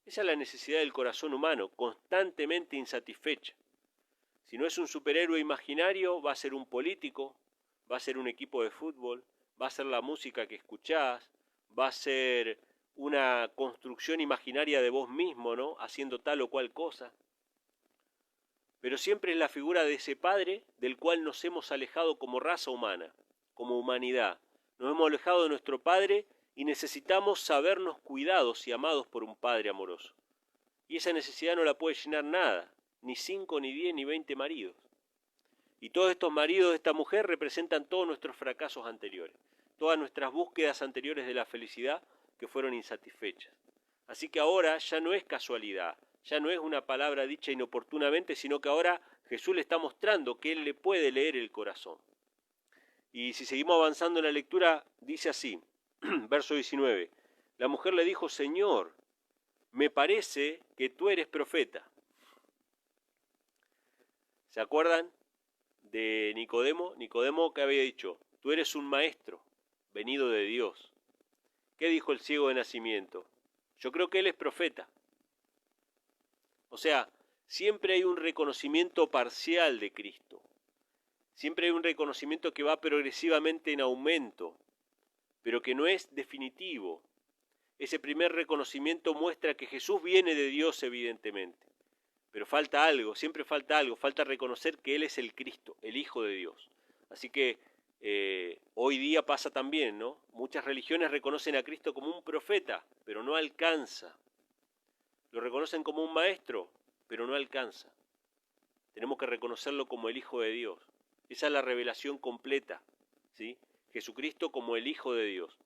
Speaker 1: Esa es la necesidad del corazón humano, constantemente insatisfecha. Si no es un superhéroe imaginario, va a ser un político, va a ser un equipo de fútbol, va a ser la música que escuchás, va a ser una construcción imaginaria de vos mismo, ¿no? Haciendo tal o cual cosa. Pero siempre es la figura de ese padre del cual nos hemos alejado como raza humana, como humanidad. Nos hemos alejado de nuestro padre y necesitamos sabernos cuidados y amados por un padre amoroso. Y esa necesidad no la puede llenar nada, ni 5, ni 10, ni 20 maridos. Y todos estos maridos de esta mujer representan todos nuestros fracasos anteriores, todas nuestras búsquedas anteriores de la felicidad que fueron insatisfechas. Así que ahora ya no es casualidad, ya no es una palabra dicha inoportunamente, sino que ahora Jesús le está mostrando que Él le puede leer el corazón. Y si seguimos avanzando en la lectura, dice así, verso 19, la mujer le dijo, Señor, me parece que tú eres profeta. ¿Se acuerdan de Nicodemo? Nicodemo que había dicho, tú eres un maestro, venido de Dios. ¿Qué dijo el ciego de nacimiento? Yo creo que él es profeta. O sea, siempre hay un reconocimiento parcial de Cristo. Siempre hay un reconocimiento que va progresivamente en aumento, pero que no es definitivo. Ese primer reconocimiento muestra que Jesús viene de Dios, evidentemente. Pero falta algo, siempre falta algo, falta reconocer que Él es el Cristo, el Hijo de Dios. Así que hoy día pasa también, ¿no? Muchas religiones reconocen a Cristo como un profeta, pero no alcanza. Lo reconocen como un maestro, pero no alcanza. Tenemos que reconocerlo como el Hijo de Dios. Esa es la revelación completa, ¿sí? Jesucristo como el Hijo de Dios.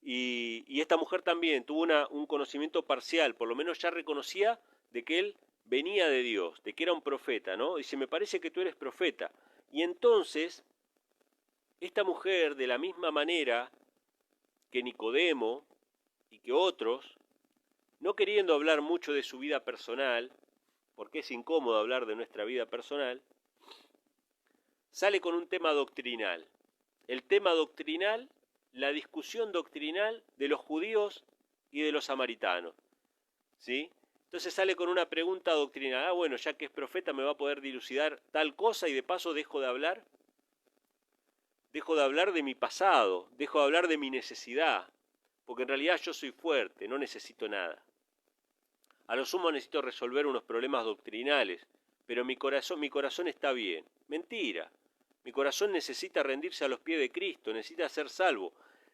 Speaker 1: Y esta mujer también tuvo un conocimiento parcial, por lo menos ya reconocía de que él venía de Dios, de que era un profeta, ¿no? Dice, me parece que tú eres profeta. Y entonces, esta mujer, de la misma manera que Nicodemo y que otros, no queriendo hablar mucho de su vida personal, porque es incómodo hablar de nuestra vida personal, sale con un tema doctrinal. El tema doctrinal la discusión doctrinal de los judíos y de los samaritanos, ¿sí? Entonces sale con una pregunta doctrinal. Bueno, ya que es profeta me va a poder dilucidar tal cosa y de paso dejo de hablar de mi pasado, dejo de hablar de mi necesidad, porque en realidad yo soy fuerte, no necesito nada. A lo sumo necesito resolver unos problemas doctrinales, pero mi corazón está bien. Mentira. Mi corazón necesita rendirse a los pies de Cristo, necesita ser salvo,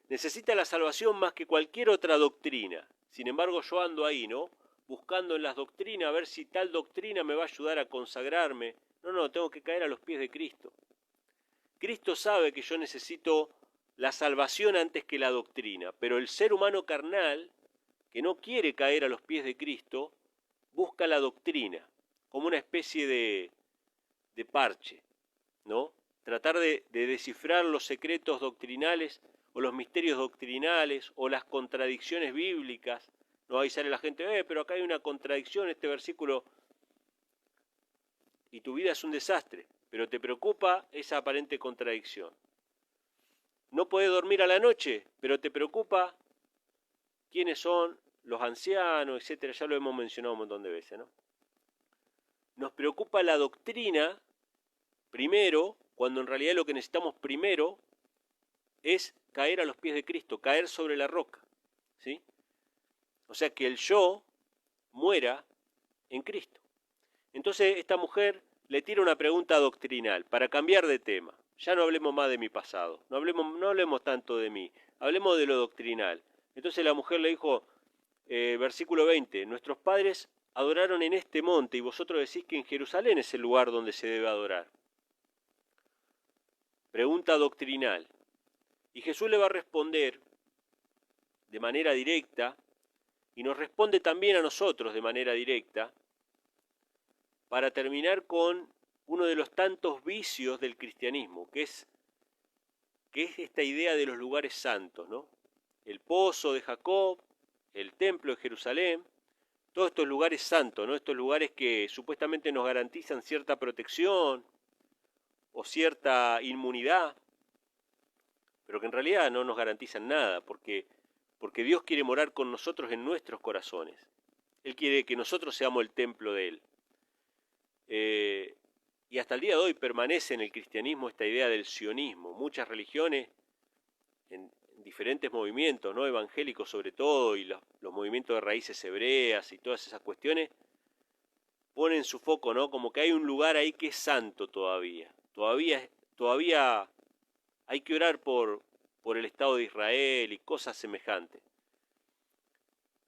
Speaker 1: necesita la salvación más que cualquier otra doctrina. Sin embargo, yo ando ahí, ¿no? Buscando en las doctrinas a ver si tal doctrina me va a ayudar a consagrarme. No, tengo que caer a los pies de Cristo. Cristo sabe que yo necesito la salvación antes que la doctrina, pero el ser humano carnal, que no quiere caer a los pies de Cristo, busca la doctrina como una especie de parche, ¿no? Tratar de descifrar los secretos doctrinales o los misterios doctrinales o las contradicciones bíblicas. No, ahí sale la gente, pero acá hay una contradicción, este versículo, y tu vida es un desastre, pero te preocupa esa aparente contradicción. No podés dormir a la noche, pero te preocupa quiénes son los ancianos, etcétera. Ya lo hemos mencionado un montón de veces, ¿no? Nos preocupa la doctrina primero, cuando en realidad lo que necesitamos primero es caer a los pies de Cristo, caer sobre la roca, ¿sí? O sea, que el yo muera en Cristo. Entonces esta mujer le tira una pregunta doctrinal para cambiar de tema. Ya no hablemos más de mi pasado, no hablemos tanto de mí, hablemos de lo doctrinal. Entonces la mujer le dijo, versículo 20, nuestros padres adoraron en este monte y vosotros decís que en Jerusalén es el lugar donde se debe adorar. Pregunta doctrinal. Y Jesús le va a responder de manera directa, y nos responde también a nosotros de manera directa, para terminar con uno de los tantos vicios del cristianismo, que es esta idea de los lugares santos, ¿no? El pozo de Jacob, el templo de Jerusalén, todos estos lugares santos, ¿no? Estos lugares que supuestamente nos garantizan cierta protección o cierta inmunidad, pero que en realidad no nos garantizan nada, porque Dios quiere morar con nosotros en nuestros corazones. Él quiere que nosotros seamos el templo de Él. Y hasta el día de hoy permanece en el cristianismo esta idea del sionismo. Muchas religiones, en diferentes movimientos, ¿no? Evangélicos sobre todo, y los movimientos de raíces hebreas y todas esas cuestiones, ponen su foco, ¿no? Como que hay un lugar ahí que es santo todavía. Todavía hay que orar por el Estado de Israel y cosas semejantes.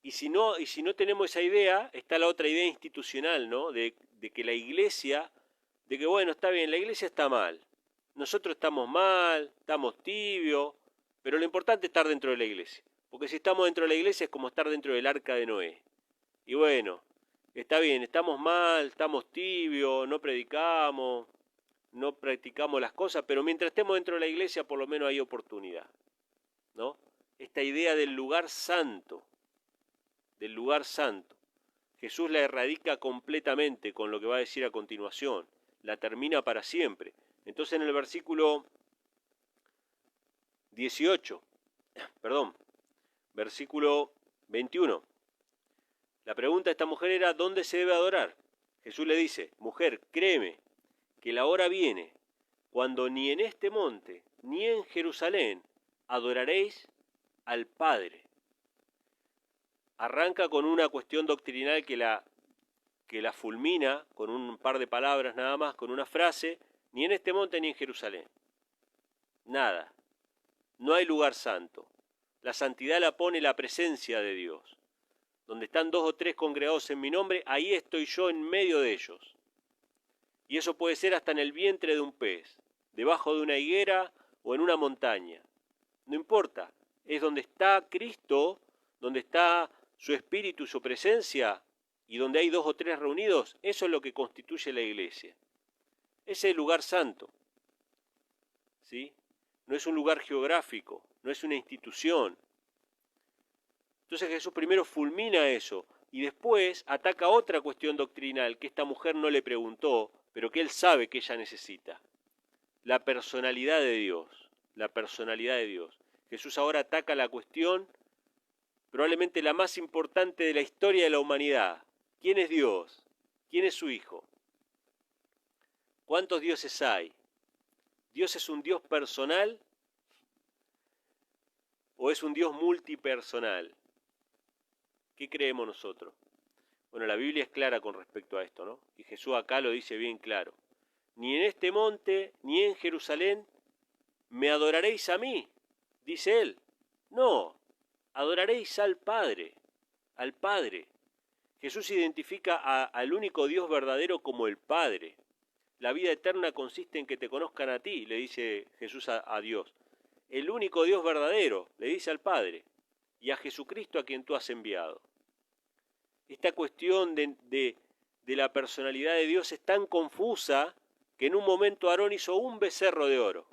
Speaker 1: Y si no tenemos esa idea, está la otra idea institucional, ¿no? De que la iglesia, de que bueno, está bien, la iglesia está mal, nosotros estamos mal, estamos tibios, pero lo importante es estar dentro de la iglesia, porque si estamos dentro de la iglesia es como estar dentro del arca de Noé. Y bueno, está bien, estamos mal, estamos tibios, no predicamos, no practicamos las cosas, pero mientras estemos dentro de la iglesia por lo menos hay oportunidad, ¿no? Esta idea del lugar santo, Jesús la erradica completamente con lo que va a decir a continuación, la termina para siempre. Entonces en el versículo versículo 21, la pregunta de esta mujer era, ¿dónde se debe adorar? Jesús le dice, mujer, créeme, que la hora viene, cuando ni en este monte, ni en Jerusalén, adoraréis al Padre. Arranca con una cuestión doctrinal que la fulmina con un par de palabras nada más, con una frase, ni en este monte ni en Jerusalén. Nada. No hay lugar santo. La santidad la pone la presencia de Dios. Donde están 2 o 3 congregados en mi nombre, ahí estoy yo en medio de ellos. Y eso puede ser hasta en el vientre de un pez, debajo de una higuera o en una montaña. No importa, es donde está Cristo, donde está su espíritu y su presencia, y donde hay 2 o 3 reunidos, eso es lo que constituye la iglesia. Ese es el lugar santo, ¿sí? No es un lugar geográfico, no es una institución. Entonces Jesús primero fulmina eso, y después ataca otra cuestión doctrinal que esta mujer no le preguntó, pero que él sabe que ella necesita. La personalidad de Dios, la personalidad de Dios. Jesús ahora ataca la cuestión, probablemente la más importante de la historia de la humanidad. ¿Quién es Dios? ¿Quién es su Hijo? ¿Cuántos dioses hay? ¿Dios es un Dios personal o es un Dios multipersonal? ¿Qué creemos nosotros? Bueno, la Biblia es clara con respecto a esto, ¿no? Y Jesús acá lo dice bien claro. Ni en este monte, ni en Jerusalén, me adoraréis a mí, dice él. No, adoraréis al Padre, al Padre. Jesús identifica al único Dios verdadero como el Padre. La vida eterna consiste en que te conozcan a ti, le dice Jesús a Dios. El único Dios verdadero, le dice al Padre, y a Jesucristo a quien tú has enviado. Esta cuestión de la personalidad de Dios es tan confusa que en un momento Aarón hizo un becerro de oro.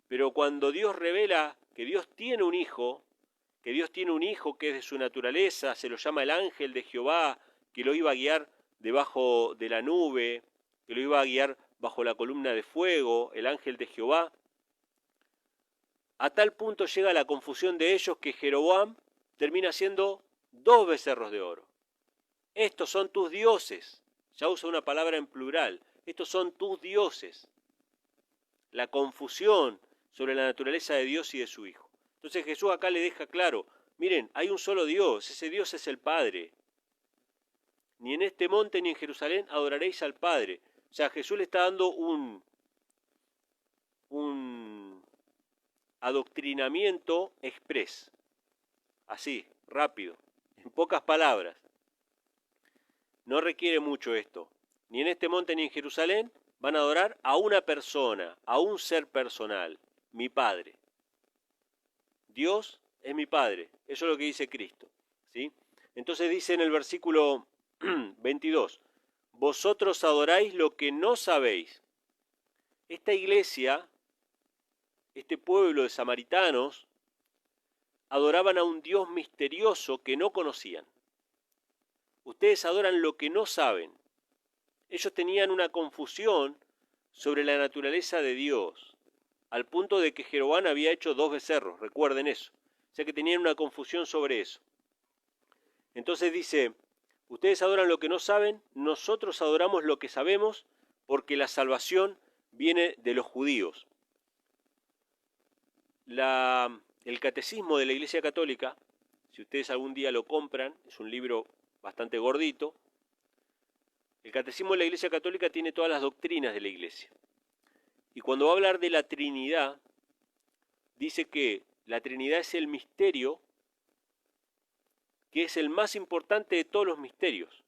Speaker 1: Pero cuando Dios revela que Dios tiene un hijo, que es de su naturaleza, se lo llama el ángel de Jehová, que lo iba a guiar debajo de la nube, que lo iba a guiar bajo la columna de fuego, el ángel de Jehová, a tal punto llega la confusión de ellos que Jeroboam termina siendo 2 becerros de oro. Estos son tus dioses. Ya usa una palabra en plural. Estos son tus dioses. La confusión sobre la naturaleza de Dios y de su Hijo. Entonces Jesús acá le deja claro, miren, hay un solo Dios, ese Dios es el Padre. Ni en este monte ni en Jerusalén adoraréis al Padre. O sea, Jesús le está dando un adoctrinamiento exprés. Así, rápido, en pocas palabras. No requiere mucho esto. Ni en este monte ni en Jerusalén van a adorar a una persona, a un ser personal, mi Padre. Dios es mi Padre, eso es lo que dice Cristo, ¿sí? Entonces dice en el versículo 22, vosotros adoráis lo que no sabéis. Esta iglesia, este pueblo de samaritanos, adoraban a un Dios misterioso que no conocían. Ustedes adoran lo que no saben. Ellos tenían una confusión sobre la naturaleza de Dios, al punto de que Jeroboam había hecho 2 becerros, recuerden eso. O sea que tenían una confusión sobre eso. Entonces dice, ustedes adoran lo que no saben, nosotros adoramos lo que sabemos, porque la salvación viene de los judíos. El catecismo de la Iglesia Católica, si ustedes algún día lo compran, es un libro bastante gordito. El catecismo de la Iglesia Católica tiene todas las doctrinas de la Iglesia. Y cuando va a hablar de la Trinidad, dice que la Trinidad es el misterio que es el más importante de todos los misterios,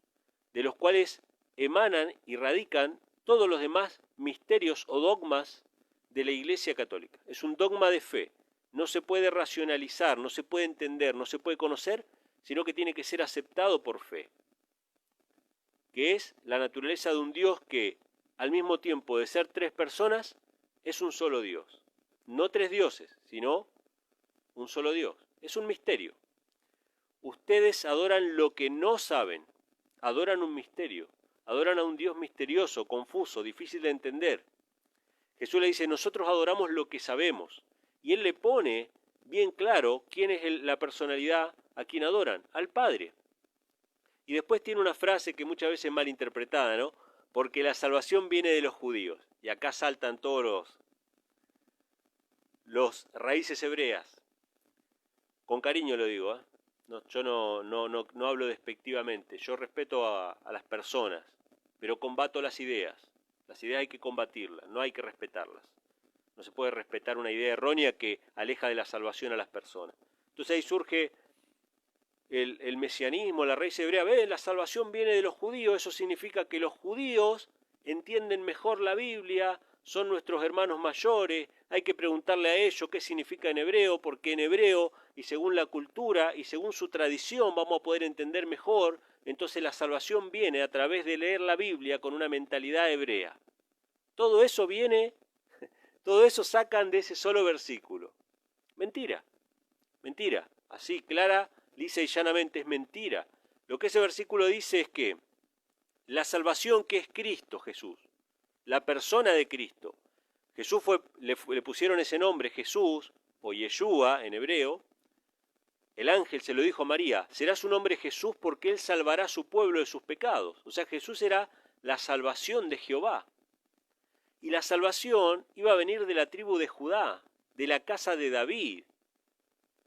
Speaker 1: de los cuales emanan y radican todos los demás misterios o dogmas de la Iglesia Católica. Es un dogma de fe. No se puede racionalizar, no se puede entender, no se puede conocer, sino que tiene que ser aceptado por fe. Que es la naturaleza de un Dios que, al mismo tiempo de ser 3 personas, es un solo Dios. No 3 dioses, sino un solo Dios. Es un misterio. Ustedes adoran lo que no saben, adoran un misterio, adoran a un Dios misterioso, confuso, difícil de entender. Jesús le dice, nosotros adoramos lo que sabemos. Y Él le pone bien claro quién es la personalidad a quien adoran, al Padre. Y después tiene una frase que muchas veces es mal interpretada, ¿no? Porque la salvación viene de los judíos. Y acá saltan todos los raíces hebreas. Con cariño lo digo, ¿eh? No, yo no hablo despectivamente. Yo respeto a las personas, pero combato las ideas. Las ideas hay que combatirlas, no hay que respetarlas. No se puede respetar una idea errónea que aleja de la salvación a las personas. Entonces ahí surge el mesianismo, la raíz hebrea. La salvación viene de los judíos, eso significa que los judíos entienden mejor la Biblia, son nuestros hermanos mayores, hay que preguntarle a ellos qué significa en hebreo, porque en hebreo, y según la cultura, y según su tradición, vamos a poder entender mejor. Entonces la salvación viene a través de leer la Biblia con una mentalidad hebrea. Todo eso viene, todo eso sacan de ese solo versículo. Mentira, mentira, así clara, lisa y llanamente es mentira. Lo que ese versículo dice es que la salvación que es Cristo Jesús, la persona de Cristo. le pusieron ese nombre, Jesús, o Yeshua en hebreo. El ángel se lo dijo a María, será su nombre Jesús porque él salvará a su pueblo de sus pecados. O sea, Jesús era la salvación de Jehová. Y la salvación iba a venir de la tribu de Judá, de la casa de David.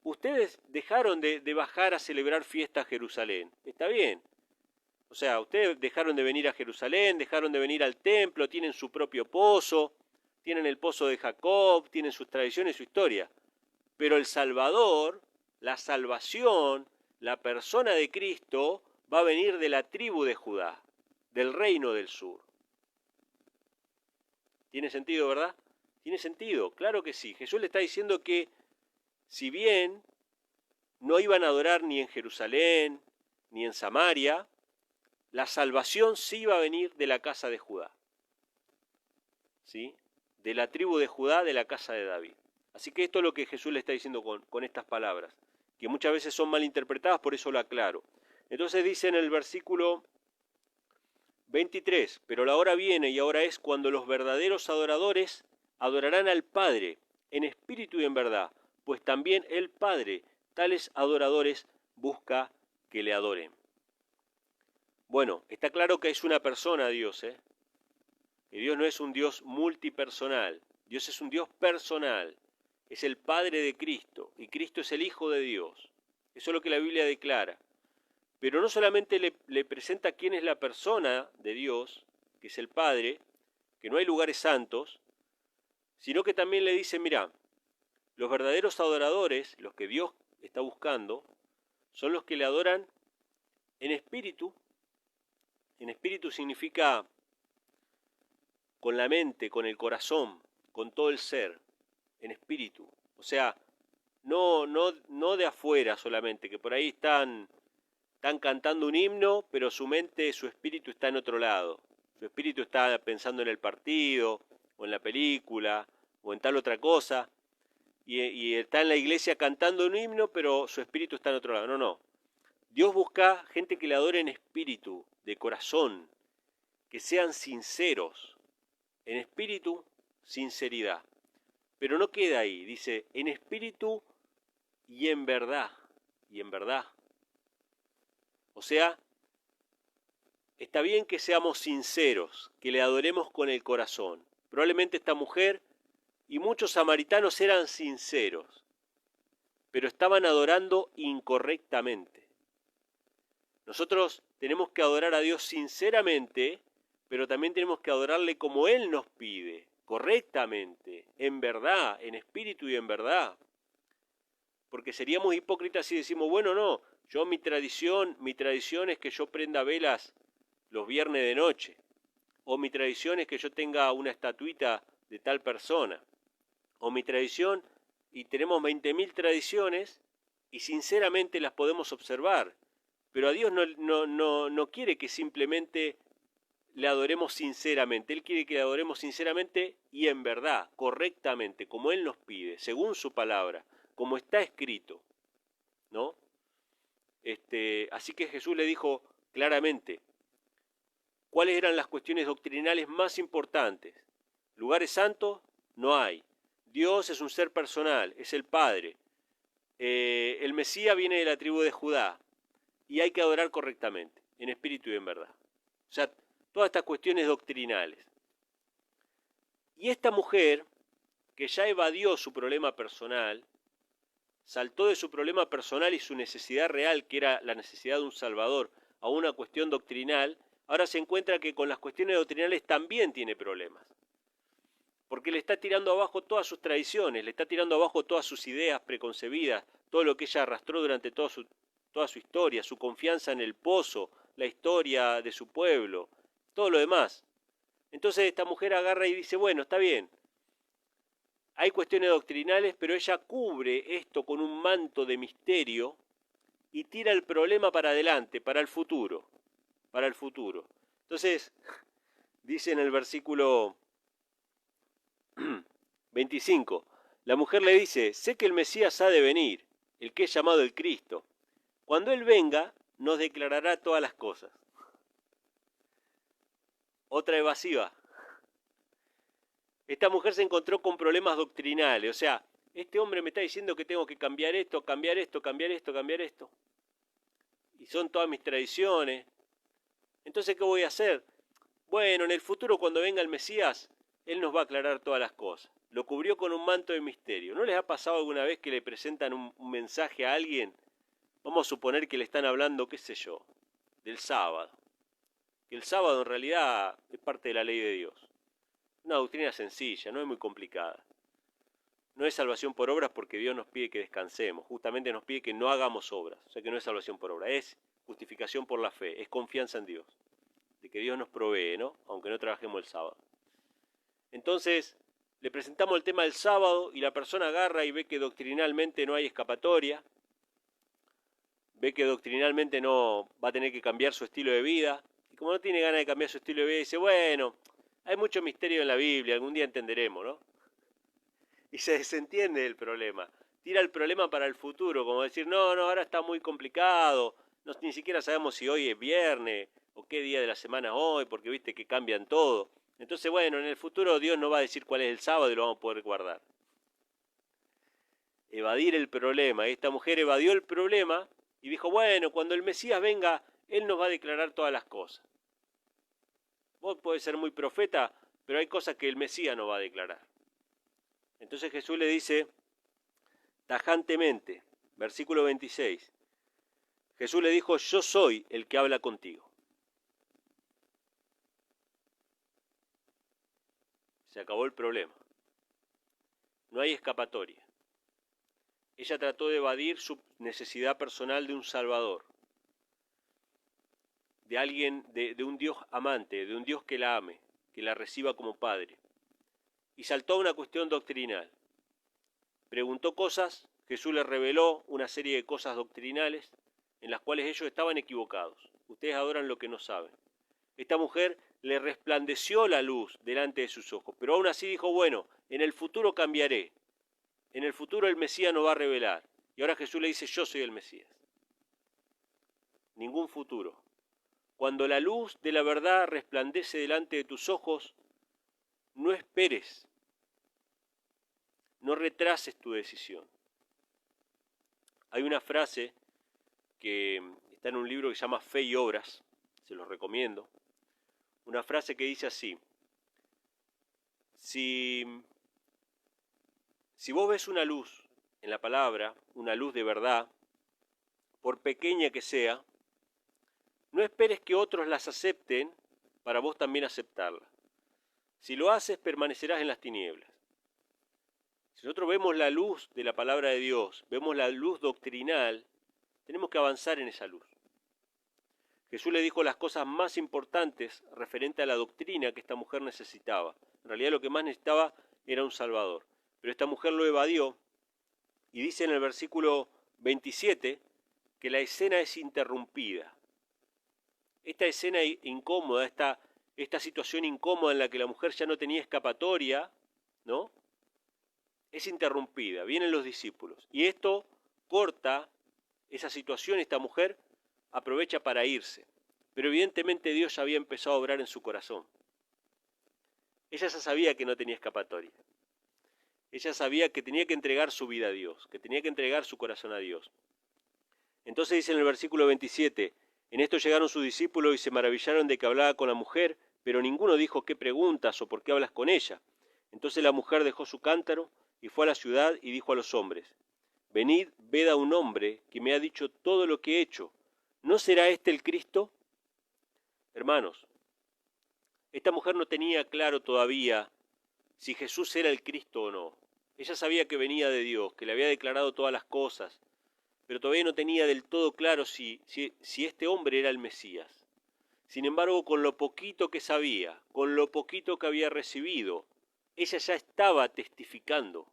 Speaker 1: Ustedes dejaron de bajar a celebrar fiesta a Jerusalén. Está bien. O sea, ustedes dejaron de venir a Jerusalén, dejaron de venir al templo, tienen su propio pozo, tienen el pozo de Jacob, tienen sus tradiciones, su historia. Pero el Salvador, la salvación, la persona de Cristo, va a venir de la tribu de Judá, del reino del sur. ¿Tiene sentido, verdad? Tiene sentido, claro que sí. Jesús le está diciendo que si bien no iban a adorar ni en Jerusalén ni en Samaria, la salvación sí iba a venir de la casa de Judá. ¿Sí? De la tribu de Judá, de la casa de David. Así que esto es lo que Jesús le está diciendo con estas palabras, que muchas veces son mal interpretadas, por eso lo aclaro. Entonces dice en el versículo 23, pero la hora viene y ahora es cuando los verdaderos adoradores adorarán al Padre en espíritu y en verdad, pues también el Padre, tales adoradores, busca que le adoren. Bueno, está claro que es una persona Dios, ¿eh? Que Dios no es un Dios multipersonal, Dios es un Dios personal, es el Padre de Cristo, y Cristo es el Hijo de Dios. Eso es lo que la Biblia declara. Pero no solamente le presenta quién es la persona de Dios, que es el Padre, que no hay lugares santos, sino que también le dice, mira, los verdaderos adoradores, los que Dios está buscando, son los que le adoran en espíritu. En espíritu significa con la mente, con el corazón, con todo el ser, en espíritu. O sea, no de afuera solamente, que por ahí están cantando un himno, pero su mente, su espíritu está en otro lado. Su espíritu está pensando en el partido, o en la película, o en tal otra cosa, y está en la iglesia cantando un himno, pero su espíritu está en otro lado. No. Dios busca gente que le adore en espíritu, de corazón, que sean sinceros. En espíritu, sinceridad. Pero no queda ahí, dice, en espíritu y en verdad. Y en verdad. O sea, está bien que seamos sinceros, que le adoremos con el corazón. Probablemente esta mujer y muchos samaritanos eran sinceros, pero estaban adorando incorrectamente. Nosotros tenemos que adorar a Dios sinceramente, pero también tenemos que adorarle como Él nos pide, correctamente, en verdad, en espíritu y en verdad. Porque seríamos hipócritas si decimos, bueno, no, yo mi tradición es que yo prenda velas los viernes de noche, o mi tradición es que yo tenga una estatuita de tal persona, o mi tradición, y tenemos 20.000 tradiciones, y sinceramente las podemos observar, pero a Dios no quiere que simplemente le adoremos sinceramente, Él quiere que le adoremos sinceramente y en verdad, correctamente, como Él nos pide, según su palabra, como está escrito, ¿no? Así que Jesús le dijo claramente cuáles eran las cuestiones doctrinales más importantes. Lugares santos no hay. Dios es un ser personal, es el Padre. El Mesías viene de la tribu de Judá y hay que adorar correctamente, en espíritu y en verdad. O sea, todas estas cuestiones doctrinales. Y esta mujer, que ya evadió su problema personal, saltó de su problema personal y su necesidad real, que era la necesidad de un Salvador, a una cuestión doctrinal, ahora se encuentra que con las cuestiones doctrinales también tiene problemas. Porque le está tirando abajo todas sus tradiciones, le está tirando abajo todas sus ideas preconcebidas, todo lo que ella arrastró durante toda su historia, su confianza en el pozo, la historia de su pueblo, todo lo demás. Entonces esta mujer agarra y dice, bueno, está bien, hay cuestiones doctrinales, pero ella cubre esto con un manto de misterio y tira el problema para adelante, para el futuro. Entonces, dice en el versículo 25, la mujer le dice, sé que el Mesías ha de venir, el que es llamado el Cristo. Cuando Él venga, nos declarará todas las cosas. Otra evasiva. Esta mujer se encontró con problemas doctrinales, o sea, este hombre me está diciendo que tengo que cambiar esto, cambiar esto, cambiar esto, cambiar esto. Y son todas mis tradiciones. Entonces, ¿qué voy a hacer? Bueno, en el futuro cuando venga el Mesías, Él nos va a aclarar todas las cosas. Lo cubrió con un manto de misterio. ¿No les ha pasado alguna vez que le presentan un mensaje a alguien? Vamos a suponer que le están hablando, qué sé yo, del sábado. Que el sábado en realidad es parte de la ley de Dios. Una doctrina sencilla, no es muy complicada. No es salvación por obras porque Dios nos pide que descansemos. Justamente nos pide que no hagamos obras. O sea que no es salvación por obra, es justificación por la fe, es confianza en Dios. De que Dios nos provee, ¿no? Aunque no trabajemos el sábado. Entonces, le presentamos el tema del sábado y la persona agarra y ve que doctrinalmente no hay escapatoria. Ve que doctrinalmente no va a tener que cambiar su estilo de vida. Y como no tiene ganas de cambiar su estilo de vida, dice, bueno, hay mucho misterio en la Biblia, algún día entenderemos, ¿no? Y se desentiende del problema. Tira el problema para el futuro, como decir, no, ahora está muy complicado, ni siquiera sabemos si hoy es viernes o qué día de la semana es hoy, porque viste que cambian todo. Entonces, bueno, en el futuro Dios nos va a decir cuál es el sábado y lo vamos a poder guardar. Evadir el problema. Esta mujer evadió el problema y dijo, bueno, cuando el Mesías venga, Él nos va a declarar todas las cosas. Vos podés ser muy profeta, pero hay cosas que el Mesías no va a declarar. Entonces Jesús le dice tajantemente, versículo 26, Jesús le dijo, yo soy el que habla contigo. Se acabó el problema. No hay escapatoria. Ella trató de evadir su necesidad personal de un Salvador, de alguien, de un Dios amante, de un Dios que la ame, que la reciba como padre. Y saltó a una cuestión doctrinal. Preguntó cosas, Jesús le reveló una serie de cosas doctrinales en las cuales ellos estaban equivocados. Ustedes adoran lo que no saben. Esta mujer le resplandeció la luz delante de sus ojos, pero aún así dijo, bueno, en el futuro cambiaré. En el futuro el Mesías nos va a revelar. Y ahora Jesús le dice, yo soy el Mesías. Ningún futuro. Cuando la luz de la verdad resplandece delante de tus ojos, no esperes. No retrases tu decisión. Hay una frase que está en un libro que se llama Fe y Obras, se los recomiendo. Una frase que dice así, si vos ves una luz en la palabra, una luz de verdad, por pequeña que sea, no esperes que otros las acepten para vos también aceptarla. Si lo haces, permanecerás en las tinieblas. Si nosotros vemos la luz de la palabra de Dios, vemos la luz doctrinal, tenemos que avanzar en esa luz. Jesús le dijo las cosas más importantes referente a la doctrina que esta mujer necesitaba. En realidad lo que más necesitaba era un Salvador. Pero esta mujer lo evadió y dice en el versículo 27 que la escena es interrumpida. Esta escena incómoda, esta situación incómoda en la que la mujer ya no tenía escapatoria, ¿no? Es interrumpida. Vienen los discípulos. Y esto corta esa situación, esta mujer aprovecha para irse. Pero evidentemente Dios ya había empezado a obrar en su corazón. Ella ya sabía que no tenía escapatoria. Ella sabía que tenía que entregar su vida a Dios, que tenía que entregar su corazón a Dios. Entonces dice en el versículo 27, en esto llegaron sus discípulos y se maravillaron de que hablaba con la mujer, pero ninguno dijo qué preguntas o por qué hablas con ella. Entonces la mujer dejó su cántaro y fue a la ciudad y dijo a los hombres, venid, ved a un hombre que me ha dicho todo lo que he hecho. ¿No será este el Cristo? Hermanos, esta mujer no tenía claro todavía si Jesús era el Cristo o no. Ella sabía que venía de Dios, que le había declarado todas las cosas, pero todavía no tenía del todo claro si este hombre era el Mesías. Sin embargo, con lo poquito que sabía, con lo poquito que había recibido, ella ya estaba testificando.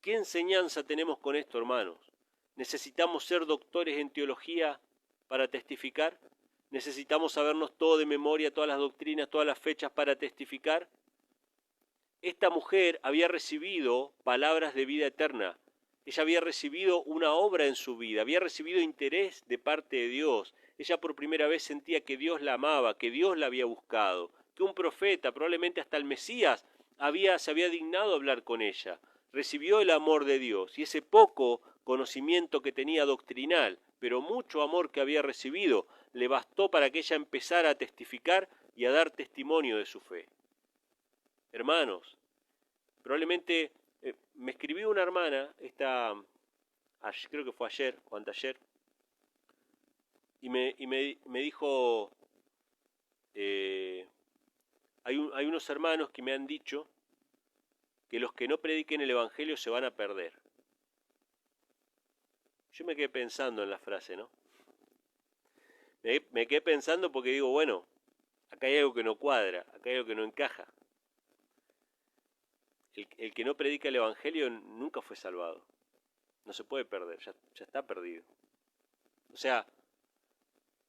Speaker 1: ¿Qué enseñanza tenemos con esto, hermanos? ¿Necesitamos ser doctores en teología para testificar? ¿Necesitamos sabernos todo de memoria, todas las doctrinas, todas las fechas para testificar? Esta mujer había recibido palabras de vida eterna. Ella había recibido una obra en su vida, había recibido interés de parte de Dios. Ella por primera vez sentía que Dios la amaba, que Dios la había buscado, que un profeta, probablemente hasta el Mesías, se había dignado a hablar con ella, recibió el amor de Dios y ese poco conocimiento que tenía doctrinal, pero mucho amor que había recibido, le bastó para que ella empezara a testificar y a dar testimonio de su fe. Hermanos, probablemente me escribió una hermana, creo que fue ayer o anteayer, y me dijo, hay unos hermanos que me han dicho que los que no prediquen el Evangelio se van a perder. Yo me quedé pensando en la frase, ¿no? Me quedé pensando porque digo, bueno, acá hay algo que no cuadra, acá hay algo que no encaja. El que no predica el Evangelio nunca fue salvado. No se puede perder, ya está perdido. O sea,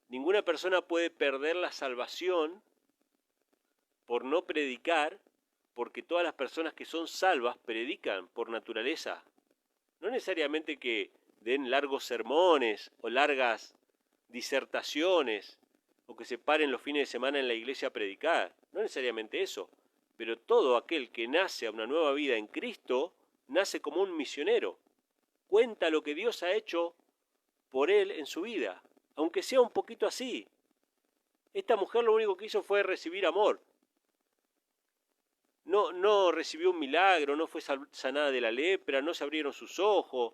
Speaker 1: ninguna persona puede perder la salvación por no predicar, porque todas las personas que son salvas predican por naturaleza. No necesariamente que den largos sermones o largas disertaciones o que se paren los fines de semana en la iglesia a predicar. No necesariamente eso. Pero todo aquel que nace a una nueva vida en Cristo, nace como un misionero. Cuenta lo que Dios ha hecho por él en su vida, aunque sea un poquito así. Esta mujer lo único que hizo fue recibir amor. No recibió un milagro, no fue sanada de la lepra, no se abrieron sus ojos,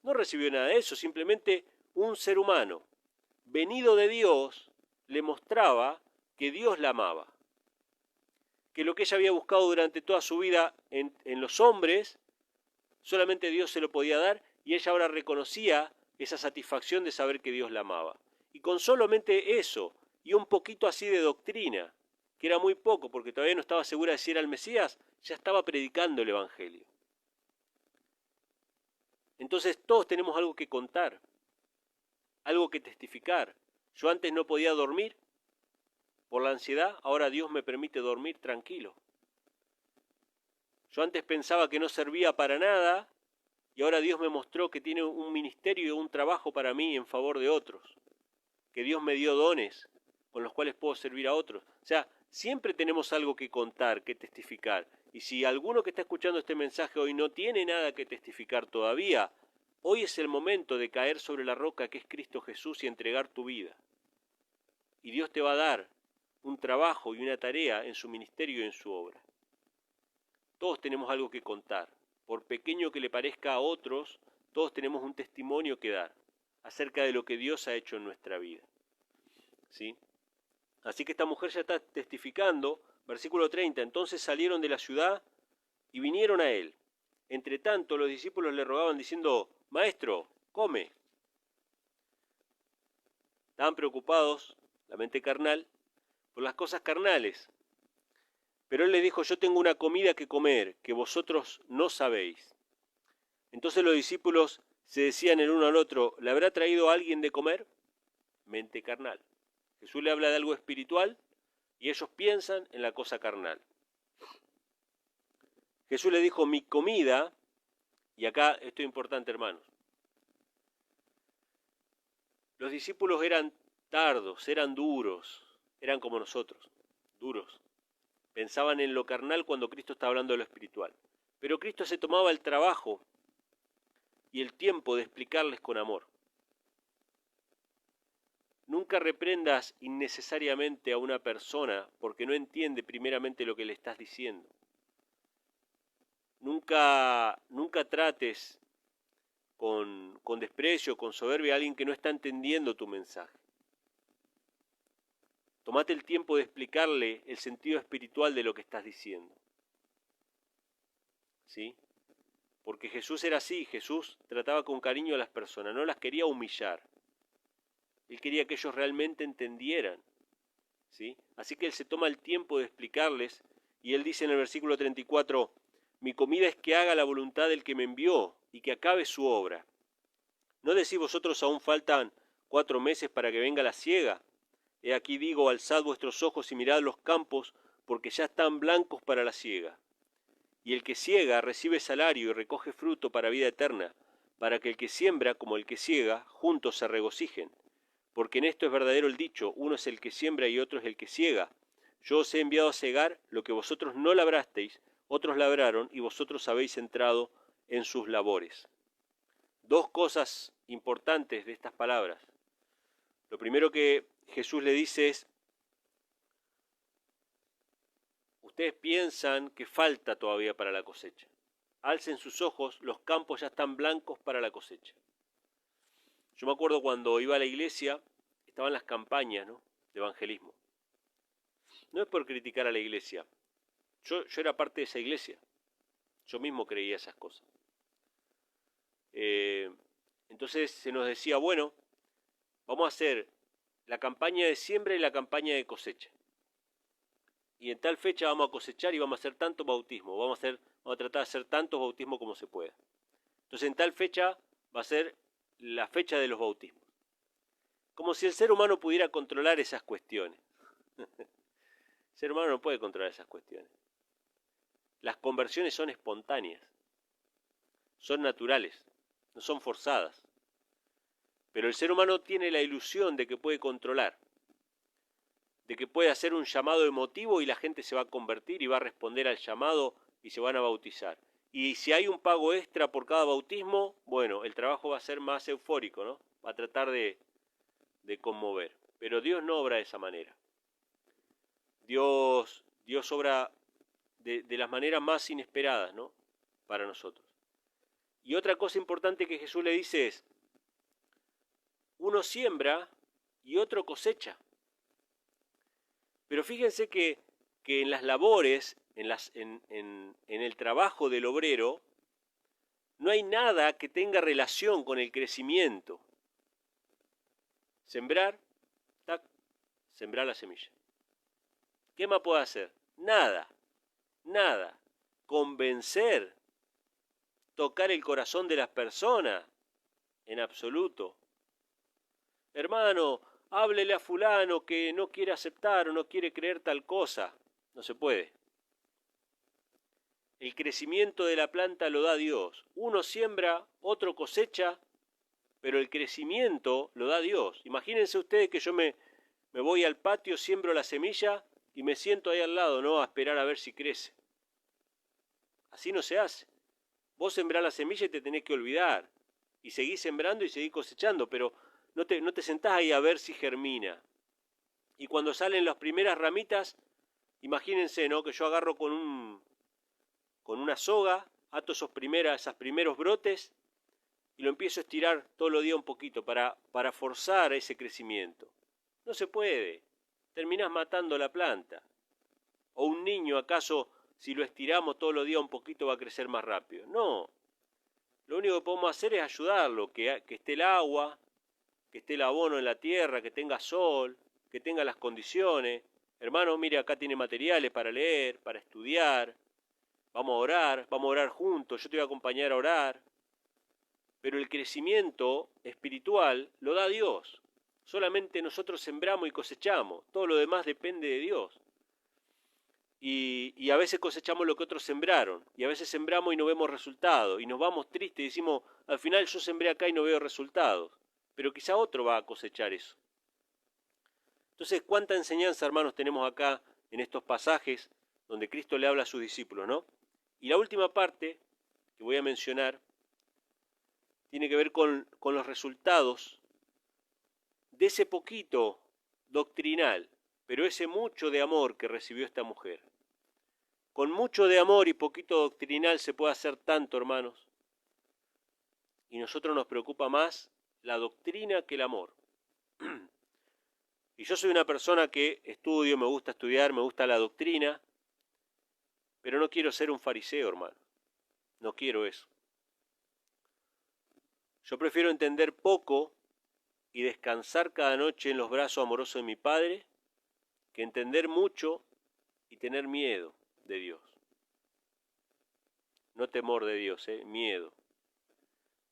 Speaker 1: no recibió nada de eso, simplemente un ser humano, venido de Dios, le mostraba que Dios la amaba. Que lo que ella había buscado durante toda su vida en los hombres, solamente Dios se lo podía dar, y ella ahora reconocía esa satisfacción de saber que Dios la amaba. Y con solamente eso, y un poquito así de doctrina, que era muy poco, porque todavía no estaba segura de si era el Mesías, ya estaba predicando el Evangelio. Entonces todos tenemos algo que contar, algo que testificar. Yo antes no podía dormir por la ansiedad, ahora Dios me permite dormir tranquilo. Yo antes pensaba que no servía para nada y ahora Dios me mostró que tiene un ministerio y un trabajo para mí en favor de otros. Que Dios me dio dones con los cuales puedo servir a otros. O sea, siempre tenemos algo que contar, que testificar. Y si alguno que está escuchando este mensaje hoy no tiene nada que testificar todavía, hoy es el momento de caer sobre la roca que es Cristo Jesús y entregar tu vida. Y Dios te va a dar un trabajo y una tarea en su ministerio y en su obra. Todos tenemos algo que contar. Por pequeño que le parezca a otros, todos tenemos un testimonio que dar acerca de lo que Dios ha hecho en nuestra vida. ¿Sí? Así que esta mujer ya está testificando, versículo 30, entonces salieron de la ciudad y vinieron a él. Entre tanto los discípulos le rogaban diciendo, Maestro, come. Estaban preocupados, la mente carnal, por las cosas carnales. Pero él les dijo, yo tengo una comida que comer, que vosotros no sabéis. Entonces los discípulos se decían el uno al otro, ¿le habrá traído alguien de comer? Mente carnal. Jesús le habla de algo espiritual y ellos piensan en la cosa carnal. Jesús le dijo, mi comida, y acá esto es importante, hermanos. Los discípulos eran tardos, eran duros, eran como nosotros, duros. Pensaban en lo carnal cuando Cristo está hablando de lo espiritual. Pero Cristo se tomaba el trabajo y el tiempo de explicarles con amor. Nunca reprendas innecesariamente a una persona porque no entiende primeramente lo que le estás diciendo. Nunca trates con desprecio, con soberbia a alguien que no está entendiendo tu mensaje. Tómate el tiempo de explicarle el sentido espiritual de lo que estás diciendo. ¿Sí? Porque Jesús era así, Jesús trataba con cariño a las personas, no las quería humillar. Él quería que ellos realmente entendieran. ¿Sí? Así que Él se toma el tiempo de explicarles y Él dice en el versículo 34, mi comida es que haga la voluntad del que me envió y que acabe su obra. ¿No decís vosotros aún faltan 4 meses para que venga la siega? He aquí digo, alzad vuestros ojos y mirad los campos, porque ya están blancos para la siega. Y el que siega recibe salario y recoge fruto para vida eterna, para que el que siembra como el que siega, juntos se regocijen. Porque en esto es verdadero el dicho, uno es el que siembra y otro es el que siega. Yo os he enviado a segar lo que vosotros no labrasteis, otros labraron y vosotros habéis entrado en sus labores. Dos cosas importantes de estas palabras. Lo primero que Jesús le dice es, ustedes piensan que falta todavía para la cosecha. Alcen sus ojos, los campos ya están blancos para la cosecha. Yo me acuerdo cuando iba a la iglesia, estaban las campañas, ¿no?, de evangelismo. No es por criticar a la iglesia. Yo era parte de esa iglesia. Yo mismo creía esas cosas. Entonces se nos decía, bueno, vamos a hacer la campaña de siembra y la campaña de cosecha. Y en tal fecha vamos a cosechar y vamos a hacer tanto bautismo. Vamos a tratar de hacer tantos bautismos como se pueda. Entonces en tal fecha va a ser la fecha de los bautismos. Como si el ser humano pudiera controlar esas cuestiones. El ser humano no puede controlar esas cuestiones. Las conversiones son espontáneas, son naturales, no son forzadas. Pero el ser humano tiene la ilusión de que puede controlar, de que puede hacer un llamado emotivo y la gente se va a convertir y va a responder al llamado y se van a bautizar. Y si hay un pago extra por cada bautismo, bueno, el trabajo va a ser más eufórico, ¿no? Va a tratar de conmover. Pero Dios no obra de esa manera. Dios obra de las maneras más inesperadas, ¿no?, para nosotros. Y otra cosa importante que Jesús le dice es, uno siembra y otro cosecha. Pero fíjense que en las labores, en el trabajo del obrero, no hay nada que tenga relación con el crecimiento. Sembrar, tac, sembrar la semilla. ¿Qué más puedo hacer? Nada, nada. Convencer, tocar el corazón de las personas, en absoluto. Hermano, háblele a fulano que no quiere aceptar o no quiere creer tal cosa. No se puede. El crecimiento de la planta lo da Dios. Uno siembra, otro cosecha, pero el crecimiento lo da Dios. Imagínense ustedes que yo me voy al patio, siembro la semilla y me siento ahí al lado, ¿no?, a esperar a ver si crece. Así no se hace. Vos sembrás la semilla y te tenés que olvidar. Y seguís sembrando y seguís cosechando, pero no te sentás ahí a ver si germina. Y cuando salen las primeras ramitas, imagínense, ¿no?, que yo agarro con una soga, ato esos primeros brotes y lo empiezo a estirar todos los días un poquito para forzar ese crecimiento. No se puede. Terminás matando la planta. ¿O un niño acaso, si lo estiramos todos los días un poquito, va a crecer más rápido? No. Lo único que podemos hacer es ayudarlo, que esté el agua, que esté el abono en la tierra, que tenga sol, que tenga las condiciones. Hermano, mire, acá tiene materiales para leer, para estudiar. Vamos a orar juntos, yo te voy a acompañar a orar. Pero el crecimiento espiritual lo da Dios. Solamente nosotros sembramos y cosechamos. Todo lo demás depende de Dios. Y a veces cosechamos lo que otros sembraron. Y a veces sembramos y no vemos resultados. Y nos vamos tristes y decimos, al final yo sembré acá y no veo resultados. Pero quizá otro va a cosechar eso. Entonces, ¿cuánta enseñanza, hermanos, tenemos acá en estos pasajes donde Cristo le habla a sus discípulos, ¿no? Y la última parte que voy a mencionar tiene que ver con los resultados de ese poquito doctrinal, pero ese mucho de amor que recibió esta mujer. Con mucho de amor y poquito doctrinal se puede hacer tanto, hermanos. Y a nosotros nos preocupa más la doctrina que el amor. Y yo soy una persona que estudio, me gusta estudiar, me gusta la doctrina, pero no quiero ser un fariseo, hermano. No quiero eso. Yo prefiero entender poco y descansar cada noche en los brazos amorosos de mi Padre, que entender mucho y tener miedo de Dios. No temor de Dios, miedo.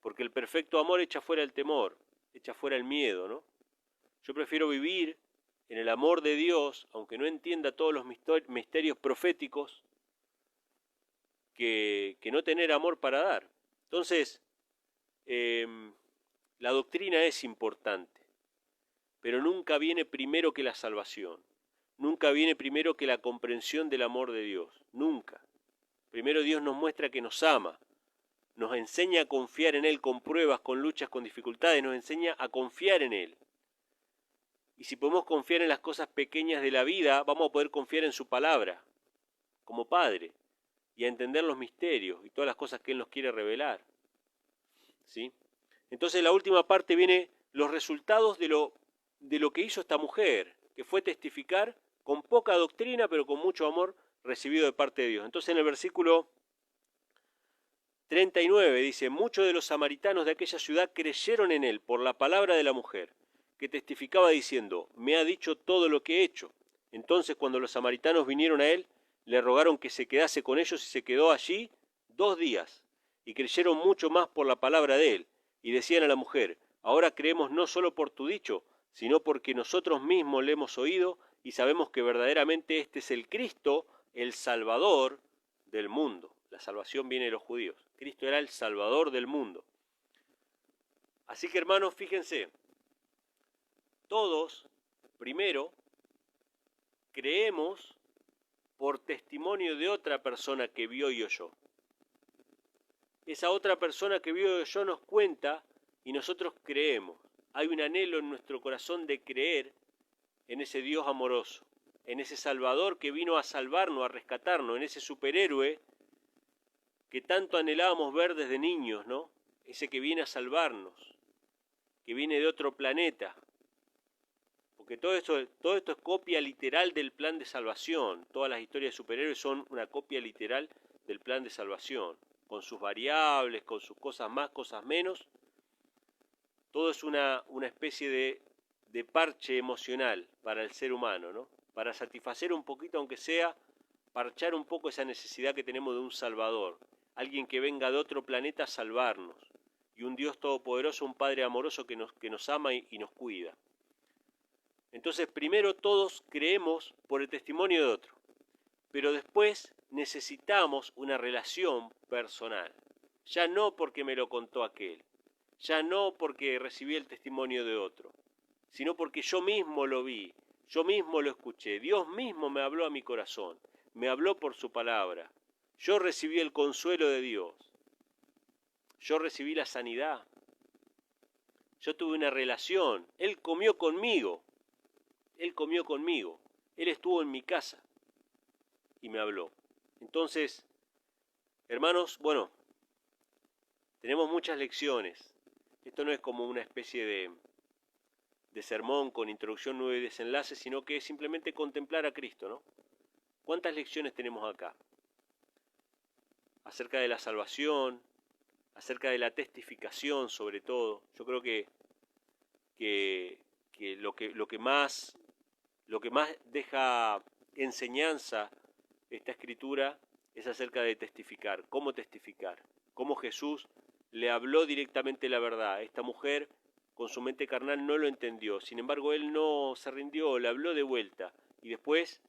Speaker 1: Porque el perfecto amor echa fuera el temor, echa fuera el miedo, ¿no? Yo prefiero vivir en el amor de Dios, aunque no entienda todos los misterios proféticos, que no tener amor para dar. Entonces, la doctrina es importante, pero nunca viene primero que la salvación. Nunca viene primero que la comprensión del amor de Dios. Nunca. Primero Dios nos muestra que nos ama, nos enseña a confiar en Él con pruebas, con luchas, con dificultades, nos enseña a confiar en Él. Y si podemos confiar en las cosas pequeñas de la vida, vamos a poder confiar en su palabra, como Padre, y a entender los misterios y todas las cosas que Él nos quiere revelar. ¿Sí? Entonces la última parte viene los resultados de lo que hizo esta mujer, que fue testificar con poca doctrina, pero con mucho amor recibido de parte de Dios. Entonces en el versículo 39 dice, muchos de los samaritanos de aquella ciudad creyeron en él por la palabra de la mujer, que testificaba diciendo, me ha dicho todo lo que he hecho. Entonces cuando los samaritanos vinieron a él, le rogaron que se quedase con ellos y se quedó allí 2 días. Y creyeron mucho más por la palabra de él. Y decían a la mujer, ahora creemos no solo por tu dicho, sino porque nosotros mismos le hemos oído y sabemos que verdaderamente este es el Cristo, el Salvador del mundo. La salvación viene de los judíos. Cristo era el Salvador del mundo. Así que hermanos, fíjense, todos, primero, creemos por testimonio de otra persona que vio y oyó. Esa otra persona que vio y oyó nos cuenta y nosotros creemos. Hay un anhelo en nuestro corazón de creer en ese Dios amoroso, en ese Salvador que vino a salvarnos, a rescatarnos, en ese superhéroe que tanto anhelábamos ver desde niños, ¿no? Ese que viene a salvarnos, que viene de otro planeta. Porque todo esto es copia literal del plan de salvación. Todas las historias de superhéroes son una copia literal del plan de salvación, con sus variables, con sus cosas más, cosas menos. Todo es una especie de parche emocional para el ser humano, ¿no? Para satisfacer un poquito, aunque sea, parchar un poco esa necesidad que tenemos de un Salvador, alguien que venga de otro planeta a salvarnos, y un Dios todopoderoso, un Padre amoroso que nos ama y nos cuida. Entonces, primero todos creemos por el testimonio de otro, pero después necesitamos una relación personal, ya no porque me lo contó aquel, ya no porque recibí el testimonio de otro, sino porque yo mismo lo vi, yo mismo lo escuché, Dios mismo me habló a mi corazón, me habló por su palabra, yo recibí el consuelo de Dios, yo recibí la sanidad, yo tuve una relación, Él comió conmigo, Él estuvo en mi casa y me habló. Entonces, hermanos, bueno, tenemos muchas lecciones. Esto no es como una especie de sermón con introducción, nuevo y desenlace, sino que es simplemente contemplar a Cristo, ¿no? ¿Cuántas lecciones tenemos acá? Acerca de la salvación, acerca de la testificación sobre todo. Yo creo que lo que más deja enseñanza esta escritura es acerca de testificar, cómo Jesús le habló directamente la verdad. Esta mujer con su mente carnal no lo entendió, sin embargo él no se rindió, le habló de vuelta y después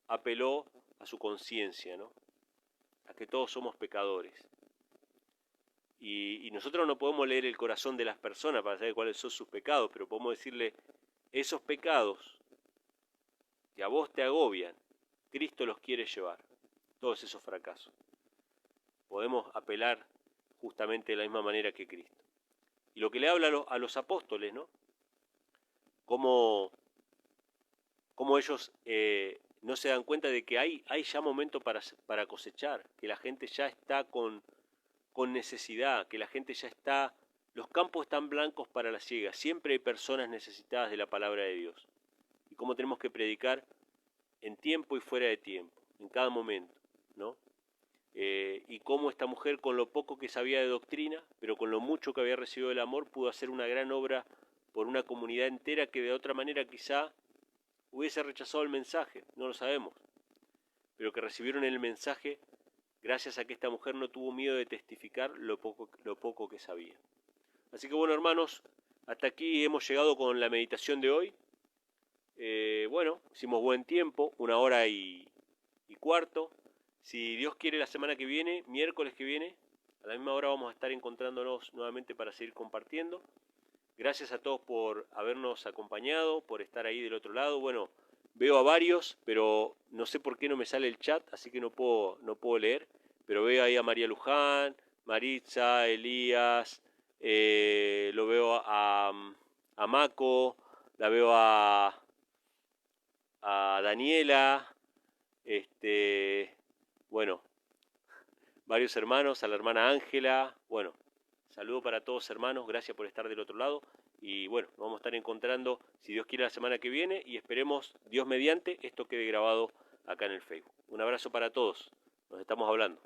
Speaker 1: apeló a su conciencia, ¿no? A que todos somos pecadores. Y nosotros no podemos leer el corazón de las personas para saber cuáles son sus pecados, pero podemos decirle, esos pecados que a vos te agobian, Cristo los quiere llevar, todos esos fracasos. Podemos apelar justamente de la misma manera que Cristo. Y lo que le habla a los apóstoles, ¿no? Cómo ellos no se dan cuenta de que hay ya momento para cosechar, que la gente ya está con necesidad, que la gente ya está, los campos están blancos para la siega, siempre hay personas necesitadas de la palabra de Dios. Y cómo tenemos que predicar en tiempo y fuera de tiempo, en cada momento, ¿no? Y cómo esta mujer, con lo poco que sabía de doctrina, pero con lo mucho que había recibido del amor, pudo hacer una gran obra por una comunidad entera que de otra manera quizá hubiese rechazado el mensaje, no lo sabemos, pero que recibieron el mensaje gracias a que esta mujer no tuvo miedo de testificar lo poco que sabía. Así que bueno, hermanos, hasta aquí hemos llegado con la meditación de hoy. Bueno, hicimos buen tiempo, 1 hora y cuarto. Si Dios quiere, la semana que viene, miércoles que viene, a la misma hora vamos a estar encontrándonos nuevamente para seguir compartiendo. Gracias a todos por habernos acompañado, por estar ahí del otro lado. Bueno, veo a varios, pero no sé por qué no me sale el chat, así que no puedo leer. pero veo ahí a María Luján, Maritza, Elías, lo veo a Maco, la veo a Daniela, bueno, varios hermanos, a la hermana Ángela, bueno, saludo para todos hermanos, gracias por estar del otro lado y bueno, nos vamos a estar encontrando si Dios quiere la semana que viene y esperemos, Dios mediante, esto quede grabado acá en el Facebook. Un abrazo para todos, nos estamos hablando.